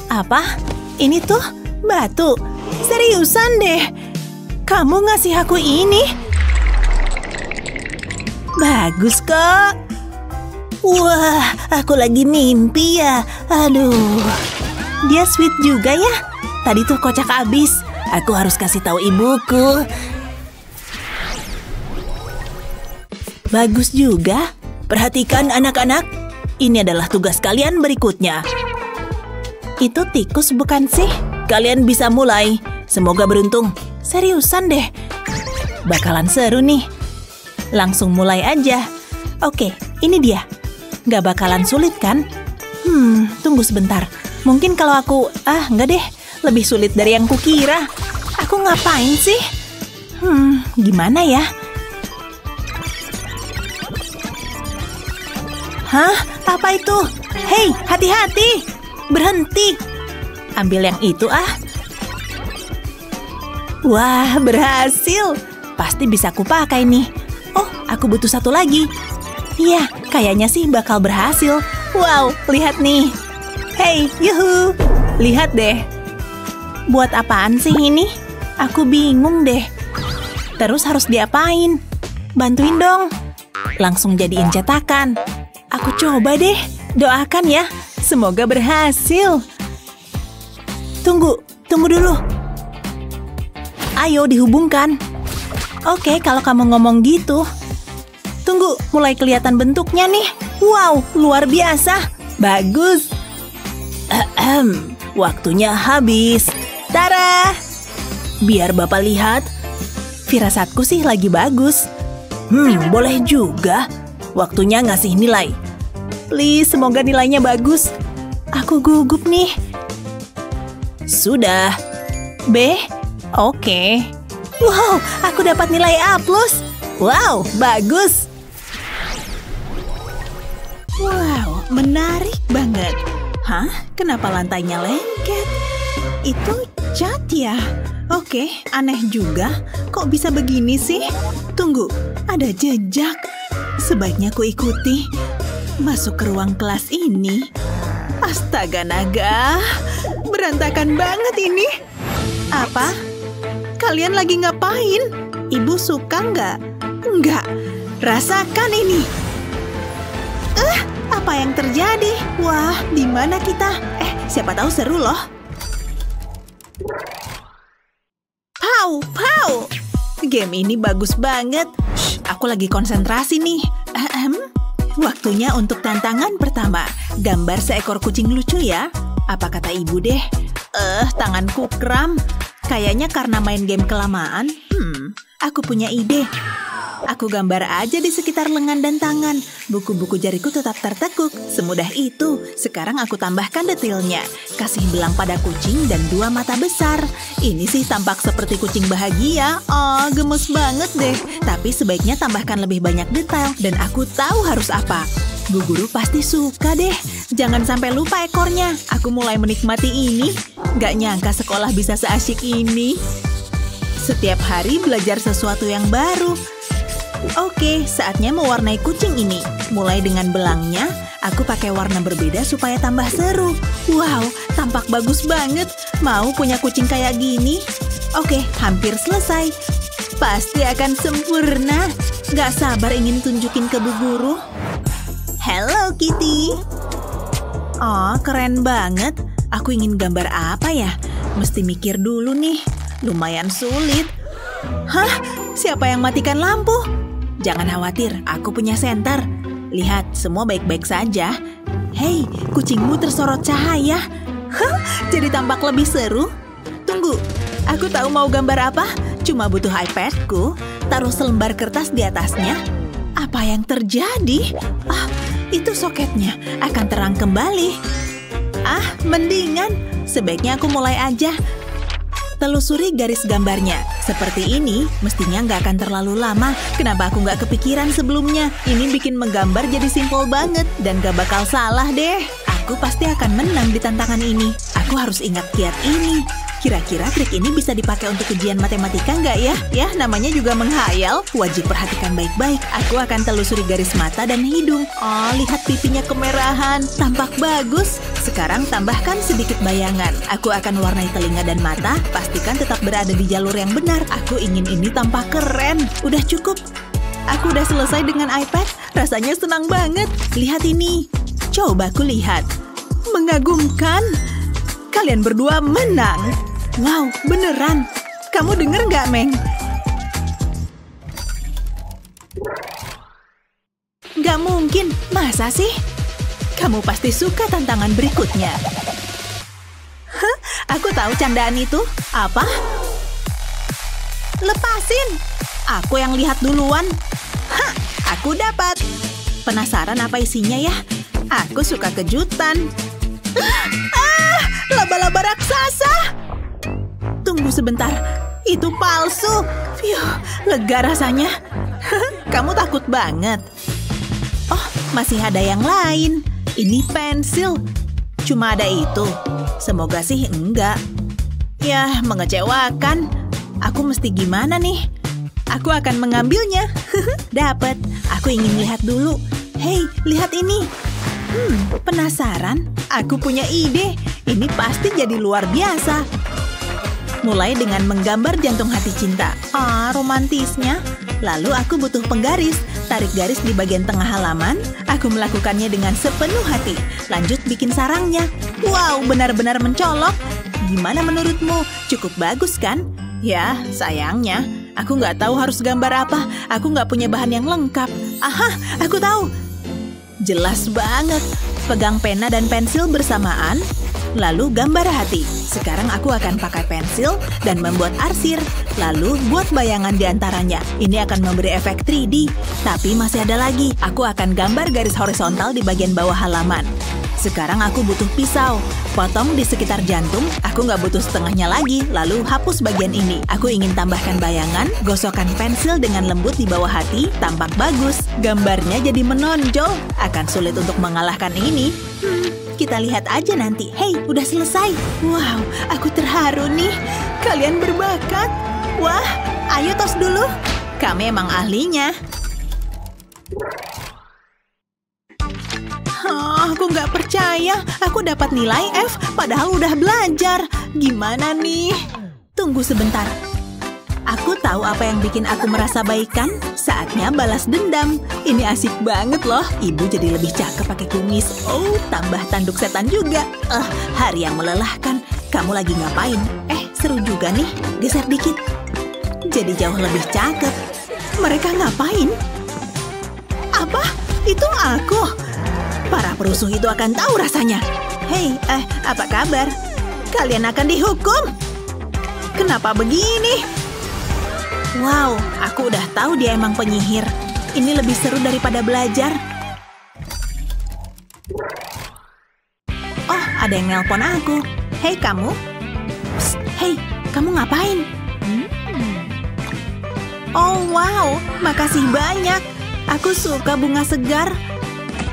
Apa? Ini tuh batu. Seriusan deh. Kamu ngasih aku ini? Bagus kok. Wah, aku lagi mimpi ya. Aduh. Dia sweet juga ya. Tadi tuh kocak abis. Aku harus kasih tahu ibuku. Bagus juga. Perhatikan anak-anak. Ini adalah tugas kalian berikutnya. Itu tikus bukan sih? Kalian bisa mulai. Semoga beruntung. Seriusan deh. Bakalan seru nih. Langsung mulai aja. Oke, ini dia. Gak bakalan sulit kan? Tunggu sebentar. Mungkin kalau aku... enggak deh. Lebih sulit dari yang kukira. Aku ngapain sih? Gimana ya? Hah? Apa itu? Hei, hati-hati! Berhenti! Ambil yang itu Wah, berhasil! Pasti bisa kupakai nih. Oh, aku butuh satu lagi. Iya, kayaknya sih bakal berhasil. Wow, lihat nih. Hei, yuhu! Lihat deh. Buat apaan sih ini? Aku bingung deh. Terus harus diapain? Bantuin dong. Langsung jadiin cetakan. Aku coba deh. Doakan ya. Semoga berhasil. Tunggu dulu. Ayo dihubungkan. Oke, kalau kamu ngomong gitu. Tunggu, mulai kelihatan bentuknya nih. Wow, luar biasa. Bagus. Waktunya habis. Tara! Biar Bapak lihat. Firasatku sih lagi bagus. Boleh juga. Waktunya ngasih nilai. Please, semoga nilainya bagus. Aku gugup nih. Sudah. B? Oke. Wow, aku dapat nilai A+. Wow, bagus. Wow, menarik banget. Hah? Kenapa lantainya lengket? Itu cat ya? Oke, aneh juga. Kok bisa begini sih? Tunggu, ada jejak. Sebaiknya ku ikuti. Masuk ke ruang kelas ini. Astaga naga, berantakan banget ini. Apa? Kalian lagi ngapain? Ibu suka nggak? Nggak. Rasakan ini. Apa yang terjadi? Wah, di mana kita? Siapa tahu seru loh. Pow, pow. Game ini bagus banget. Shh, aku lagi konsentrasi nih. Waktunya untuk tantangan pertama. Gambar seekor kucing lucu ya. Apa kata ibu deh? Tanganku kram. Kayaknya karena main game kelamaan. Aku punya ide. Aku gambar aja di sekitar lengan dan tangan. Buku-buku jariku tetap tertekuk. Semudah itu. Sekarang aku tambahkan detailnya. Kasih belang pada kucing dan 2 mata besar. Ini sih tampak seperti kucing bahagia. Oh, gemes banget deh. Tapi sebaiknya tambahkan lebih banyak detail. Dan aku tahu harus apa. Bu guru pasti suka deh. Jangan sampai lupa ekornya. Aku mulai menikmati ini. Gak nyangka sekolah bisa seasyik ini. Setiap hari belajar sesuatu yang baru. Oke, saatnya mewarnai kucing ini. Mulai dengan belangnya, aku pakai warna berbeda supaya tambah seru. Wow, tampak bagus banget. Mau punya kucing kayak gini? Oke, hampir selesai. Pasti akan sempurna. Gak sabar ingin tunjukin ke bu guru. Hello, Kitty. Oh, keren banget. Aku ingin gambar apa ya? Mesti mikir dulu nih. Lumayan sulit. Hah? Siapa yang matikan lampu? Jangan khawatir, aku punya senter. Lihat, semua baik-baik saja. Hei, kucingmu tersorot cahaya. Hah, jadi tampak lebih seru. Tunggu, aku tahu mau gambar apa. Cuma butuh iPad-ku. Taruh selembar kertas di atasnya. Apa yang terjadi? Itu soketnya. Akan terang kembali. Mendingan. Sebaiknya aku mulai aja. Telusuri garis gambarnya. Seperti ini, mestinya nggak akan terlalu lama. Kenapa aku nggak kepikiran sebelumnya? Ini bikin menggambar jadi simpel banget. Dan gak bakal salah deh. Aku pasti akan menang di tantangan ini. Aku harus ingat kiat ini. Kira-kira trik ini bisa dipakai untuk ujian matematika nggak ya? Ya, namanya juga menghayal. Wajib perhatikan baik-baik. Aku akan telusuri garis mata dan hidung. Oh, lihat pipinya kemerahan. Tampak bagus. Sekarang tambahkan sedikit bayangan. Aku akan warnai telinga dan mata. Pastikan tetap berada di jalur yang benar. Aku ingin ini tampak keren. Udah cukup. Aku udah selesai dengan iPad. Rasanya senang banget. Lihat ini. Coba aku lihat. Mengagumkan. Kalian berdua menang. Wow, beneran. Kamu denger nggak, Meng? Nggak mungkin. Masa sih? Kamu pasti suka tantangan berikutnya. Hah? Aku tahu candaan itu. Apa? Lepasin. Aku yang lihat duluan. Hah, aku dapat. Penasaran apa isinya ya? Aku suka kejutan. Laba-laba raksasa. Tunggu sebentar. Itu palsu. Phew, lega rasanya. Kamu takut banget. Oh, masih ada yang lain. Ini pensil. Cuma ada itu. Semoga sih enggak. Yah, mengecewakan. Aku mesti gimana nih? Aku akan mengambilnya. Dapat. Aku ingin lihat dulu. Hei, lihat ini. Penasaran? Aku punya ide. Ini pasti jadi luar biasa. Mulai dengan menggambar jantung hati cinta. Romantisnya. Lalu aku butuh penggaris. Tarik garis di bagian tengah halaman. Aku melakukannya dengan sepenuh hati. Lanjut bikin sarangnya. Wow, benar-benar mencolok. Gimana menurutmu? Cukup bagus kan? Ya, sayangnya. Aku nggak tahu harus gambar apa. Aku nggak punya bahan yang lengkap. Aha, aku tahu. Jelas banget. Pegang pena dan pensil bersamaan. Lalu gambar hati. Sekarang aku akan pakai pensil dan membuat arsir. Lalu buat bayangan di antaranya. Ini akan memberi efek 3D. Tapi masih ada lagi. Aku akan gambar garis horizontal di bagian bawah halaman. Sekarang aku butuh pisau. Potong di sekitar jantung. Aku nggak butuh setengahnya lagi. Lalu hapus bagian ini. Aku ingin tambahkan bayangan. Gosokkan pensil dengan lembut di bawah hati. Tampak bagus. Gambarnya jadi menonjol. Akan sulit untuk mengalahkan ini. Kita lihat aja nanti. Hei, udah selesai. Wow, aku terharu nih. Kalian berbakat. Wah, ayo tos dulu. Kami emang ahlinya. Aku nggak percaya. Aku dapat nilai F, padahal udah belajar. Gimana nih? Tunggu sebentar. Aku tahu apa yang bikin aku merasa baik kan? Saatnya balas dendam. Ini asik banget loh. Ibu jadi lebih cakep pakai kumis. Oh, tambah tanduk setan juga. Hari yang melelahkan. Kamu lagi ngapain? Seru juga nih. Geser dikit. Jadi jauh lebih cakep. Mereka ngapain? Apa? Itu aku. Para perusuh itu akan tahu rasanya. Hei, apa kabar? Kalian akan dihukum. Kenapa begini? Wow, aku udah tahu dia emang penyihir. Ini lebih seru daripada belajar. Oh, ada yang nelpon aku. Hei kamu. Psst, hei, kamu ngapain? Oh wow, makasih banyak. Aku suka bunga segar.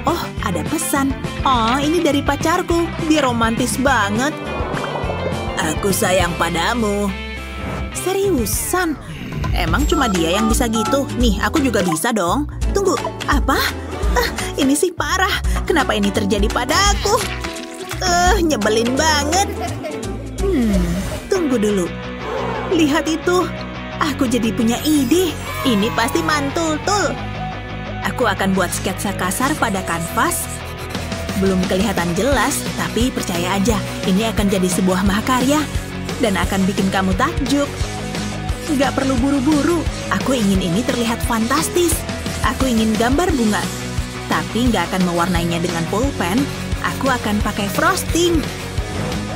Oh, ada pesan. Oh, ini dari pacarku. Dia romantis banget. Aku sayang padamu. Seriusan? Emang cuma dia yang bisa gitu? Nih, aku juga bisa dong. Tunggu, apa? Ini sih parah. Kenapa ini terjadi padaku? Nyebelin banget. Tunggu dulu. Lihat itu. Aku jadi punya ide. Ini pasti mantul-tul. Aku akan buat sketsa kasar pada kanvas. Belum kelihatan jelas, tapi percaya aja. Ini akan jadi sebuah mahakarya. Dan akan bikin kamu takjub. Nggak perlu buru-buru. Aku ingin ini terlihat fantastis. Aku ingin gambar bunga. Tapi nggak akan mewarnainya dengan pulpen. Aku akan pakai frosting.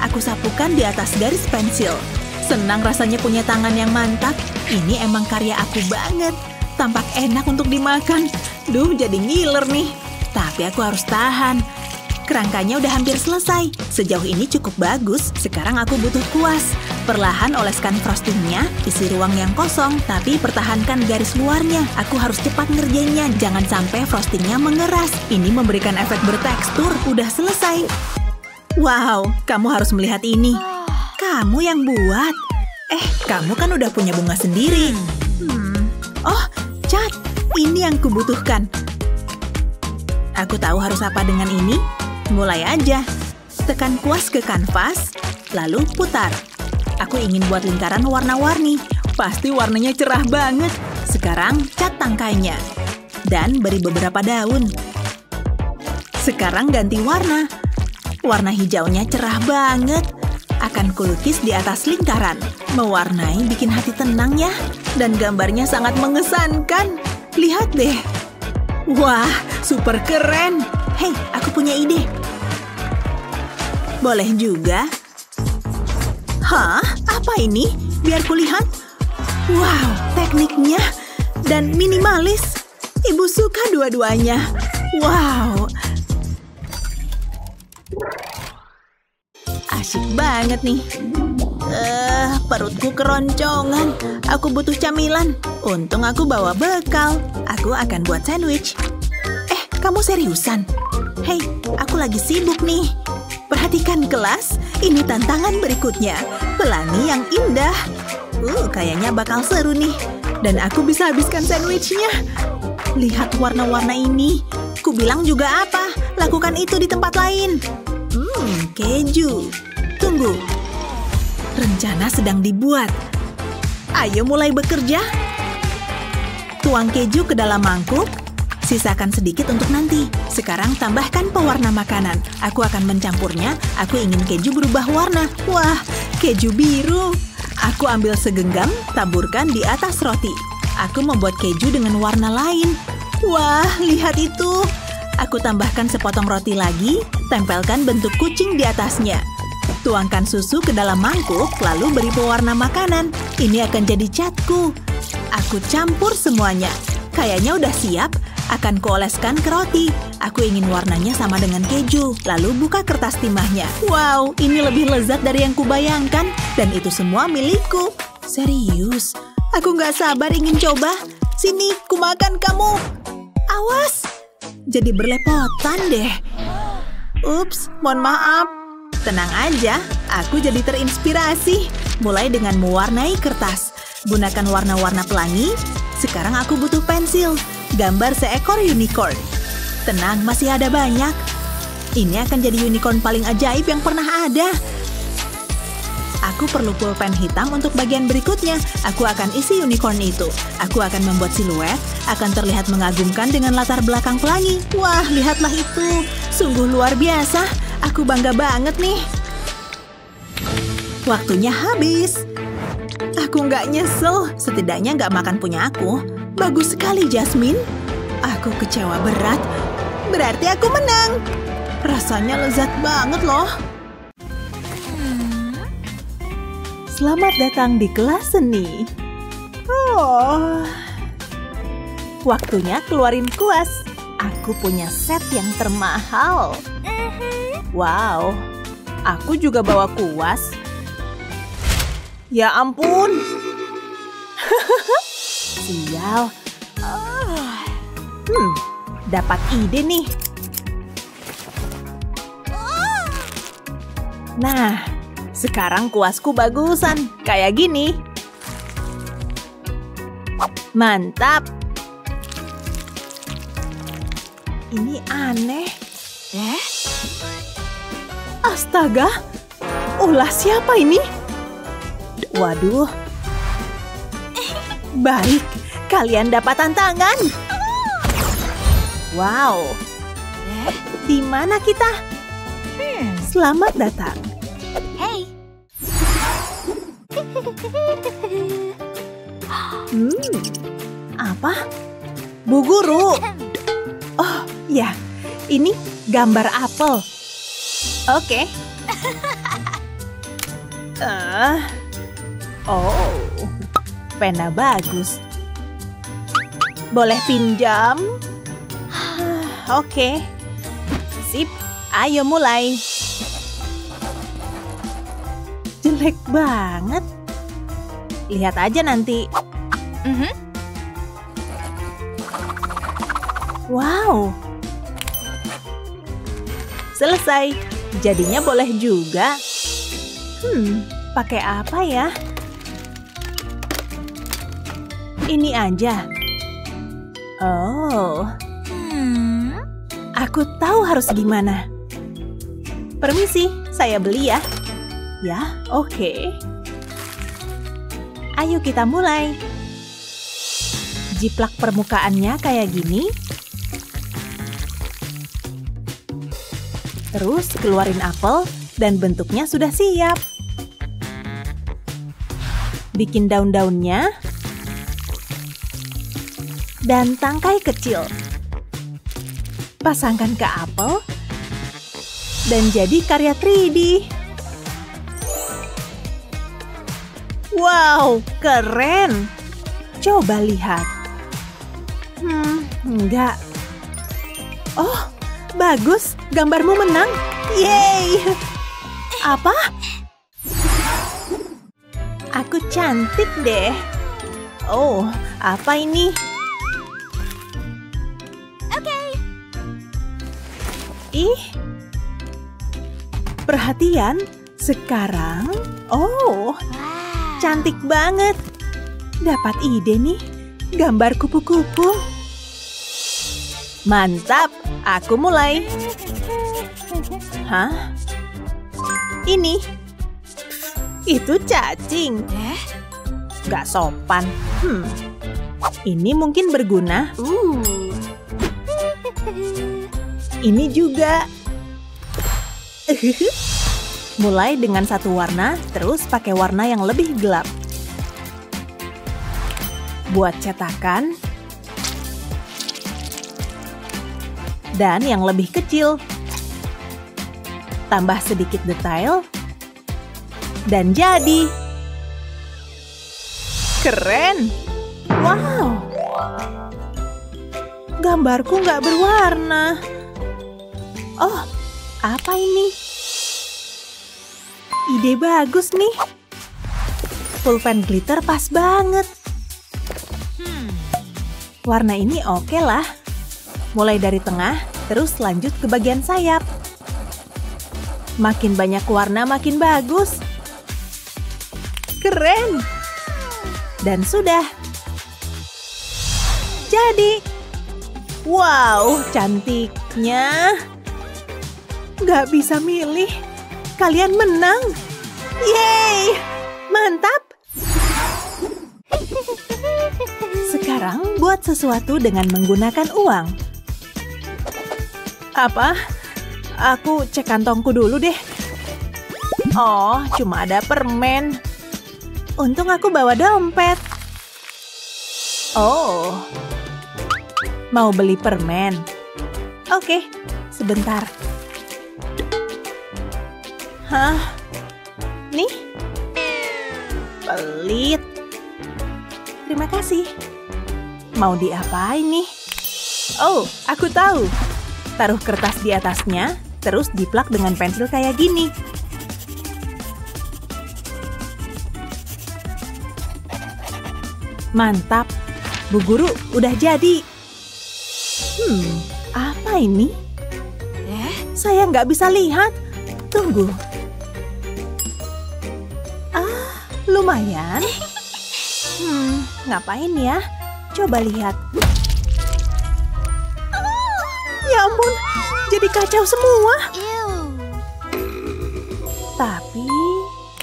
Aku sapukan di atas garis pensil. Senang rasanya punya tangan yang mantap. Ini emang karya aku banget. Tampak enak untuk dimakan. Duh, jadi ngiler nih. Tapi aku harus tahan. Kerangkanya udah hampir selesai. Sejauh ini cukup bagus. Sekarang aku butuh kuas. Perlahan oleskan frostingnya, isi ruang yang kosong, tapi pertahankan garis luarnya. Aku harus cepat ngerjainnya, jangan sampai frostingnya mengeras. Ini memberikan efek bertekstur. Udah selesai. Wow, kamu harus melihat ini. Kamu yang buat. Kamu kan udah punya bunga sendiri. Oh, cat. Ini yang kubutuhkan. Aku tahu harus apa dengan ini. Mulai aja. Tekan kuas ke kanvas, lalu putar. Aku ingin buat lingkaran warna-warni. Pasti warnanya cerah banget. Sekarang cat tangkainya. Dan beri beberapa daun. Sekarang ganti warna. Warna hijaunya cerah banget. Akan kulukis di atas lingkaran. Mewarnai bikin hati tenang ya. Dan gambarnya sangat mengesankan. Lihat deh. Wah, super keren. Hei, aku punya ide. Boleh juga. Hah? Apa ini? Biar kulihat. Wow, tekniknya. Dan minimalis. Ibu suka dua-duanya. Wow. Asyik banget nih. Perutku keroncongan. Aku butuh camilan. Untung aku bawa bekal. Aku akan buat sandwich. Kamu seriusan? Hei, aku lagi sibuk nih. Perhatikan kelas, ini tantangan berikutnya. Pelangi yang indah. Kayaknya bakal seru nih. Dan aku bisa habiskan sandwichnya. Lihat warna-warna ini. Ku bilang juga apa? Lakukan itu di tempat lain. Keju. Tunggu. Rencana sedang dibuat. Ayo mulai bekerja. Tuang keju ke dalam mangkuk. Sisakan sedikit untuk nanti. Sekarang tambahkan pewarna makanan. Aku akan mencampurnya. Aku ingin keju berubah warna. Wah, keju biru. Aku ambil segenggam, taburkan di atas roti. Aku membuat keju dengan warna lain. Wah, lihat itu. Aku tambahkan sepotong roti lagi, tempelkan bentuk kucing di atasnya. Tuangkan susu ke dalam mangkuk, lalu beri pewarna makanan. Ini akan jadi catku. Aku campur semuanya. Kayaknya udah siap. Akan kuoleskan ke roti. Aku ingin warnanya sama dengan keju. Lalu buka kertas timahnya. Wow, ini lebih lezat dari yang kubayangkan. Dan itu semua milikku. Serius? Aku nggak sabar ingin coba. Sini, kumakan kamu. Awas! Jadi berlepotan deh. Ups, mohon maaf. Tenang aja, aku jadi terinspirasi. Mulai dengan mewarnai kertas. Gunakan warna-warna pelangi. Sekarang aku butuh pensil. Gambar seekor unicorn. Tenang, masih ada banyak. Ini akan jadi unicorn paling ajaib yang pernah ada. Aku perlu pulpen hitam untuk bagian berikutnya. Aku akan isi unicorn itu. Aku akan membuat siluet, akan terlihat mengagumkan dengan latar belakang pelangi. Wah, lihatlah itu. Sungguh luar biasa. Aku bangga banget nih. Waktunya habis. Aku nggak nyesel. Setidaknya nggak makan punya aku. Bagus sekali, Jasmine. Aku kecewa berat. Berarti aku menang. Rasanya lezat banget loh. Selamat datang di kelas seni. Oh. Waktunya keluarin kuas. Aku punya set yang termahal. Wow, aku juga bawa kuas. Ya ampun. Sial. Dapat ide nih. Nah, sekarang kuasku bagusan, kayak gini. Mantap. Ini aneh. Astaga. Ulah siapa ini? Waduh. Baik, kalian dapat tantangan. Wow. Di mana kita? Selamat datang. Apa? Bu Guru. Oh, ya. Ini gambar apel. Oke. Oh. Pena bagus. Boleh pinjam? Oke. Sip. Ayo mulai. Jelek banget. Lihat aja nanti. Wow. Selesai. Jadinya boleh juga. Pakai apa ya? Ini aja. Oh. Aku tahu harus gimana. Permisi, saya beli ya. Ya, oke. Ayo kita mulai. Jiplak permukaannya kayak gini. Terus keluarin apel dan bentuknya sudah siap. Bikin daun-daunnya. Dan tangkai kecil. Pasangkan ke apel. Dan jadi karya 3D. Wow, keren. Coba lihat. Enggak. Oh, bagus. Gambarmu menang. Yeay. Apa? Aku cantik deh. Oh, apa ini? Ih. Perhatian, sekarang. Oh, cantik banget. Dapat ide nih. Gambar kupu-kupu. Mantap, aku mulai. Hah? Ini. Itu cacing. Gak sopan. Ini mungkin berguna. Ini juga. Mulai dengan satu warna, terus pakai warna yang lebih gelap. Buat cetakan. Dan yang lebih kecil. Tambah sedikit detail. Dan jadi. Keren. Wow. Gambarku nggak berwarna. Oh, apa ini? Ide bagus nih. Pulpen glitter pas banget. Warna ini oke lah. Mulai dari tengah, terus lanjut ke bagian sayap. Makin banyak warna makin bagus. Keren. Dan sudah. Jadi. Wow, cantiknya. Gak bisa milih. Kalian menang. Yeay, mantap. Sekarang buat sesuatu dengan menggunakan uang. Apa? Aku cek kantongku dulu deh. Oh, cuma ada permen. Untung aku bawa dompet. Oh, mau beli permen? Oke, sebentar. Hah? Nih? Pelit. Terima kasih. Mau diapain nih? Oh, aku tahu. Taruh kertas di atasnya, terus diplak dengan pensil kayak gini. Mantap. Bu Guru udah jadi. Apa ini? Saya nggak bisa lihat. Tunggu. Lumayan. Ngapain ya? Coba lihat. Ya ampun, jadi kacau semua. Tapi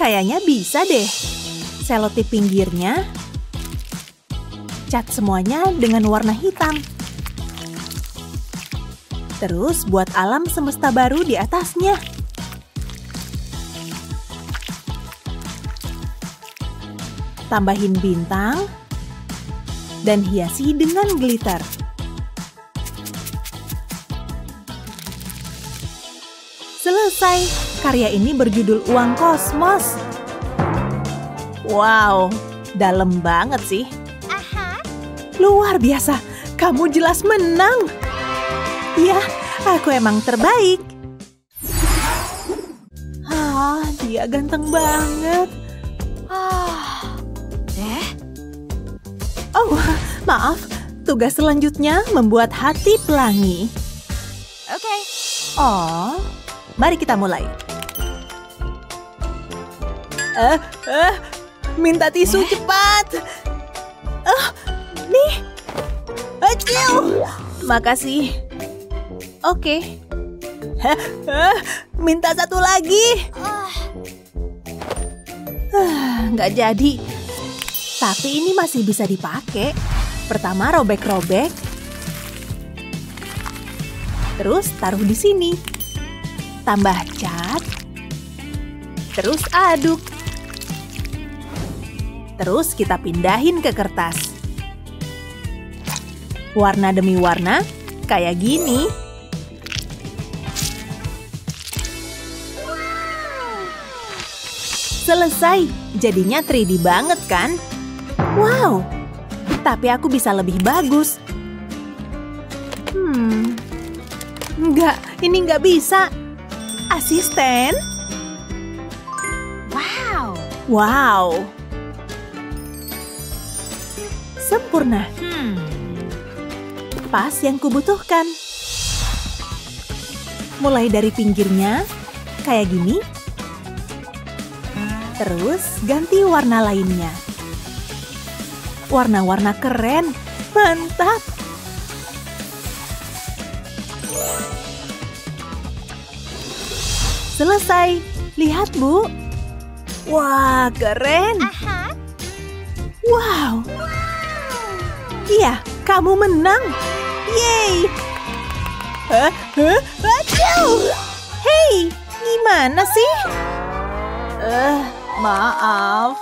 kayaknya bisa deh. Selotip pinggirnya. Cat semuanya dengan warna hitam. Terus buat alam semesta baru di atasnya. Tambahin bintang. Dan hiasi dengan glitter. Selesai. Karya ini berjudul Uang Kosmos. Wow, dalam banget sih. Luar biasa, kamu jelas menang. Ya, aku emang terbaik. Dia ganteng banget. Oh, maaf. Tugas selanjutnya membuat hati pelangi. Oke. Oh, mari kita mulai. Minta tisu cepat. Nih. Aciu. Makasih. Oke. Minta satu lagi. Nggak jadi. Tapi ini masih bisa dipakai. Pertama robek-robek. Terus taruh di sini. Tambah cat. Terus aduk. Terus kita pindahin ke kertas. Warna demi warna, kayak gini. Selesai, jadinya 3D banget kan? Wow, tapi aku bisa lebih bagus. Enggak, ini nggak bisa. Asisten? Wow. Sempurna. Pas yang kubutuhkan. Mulai dari pinggirnya, kayak gini. Terus ganti warna lainnya. Warna-warna keren. Mantap. Selesai. Lihat, Bu. Wah, keren. Wow. Iya, kamu menang. Yeay. Hei, gimana sih? Maaf.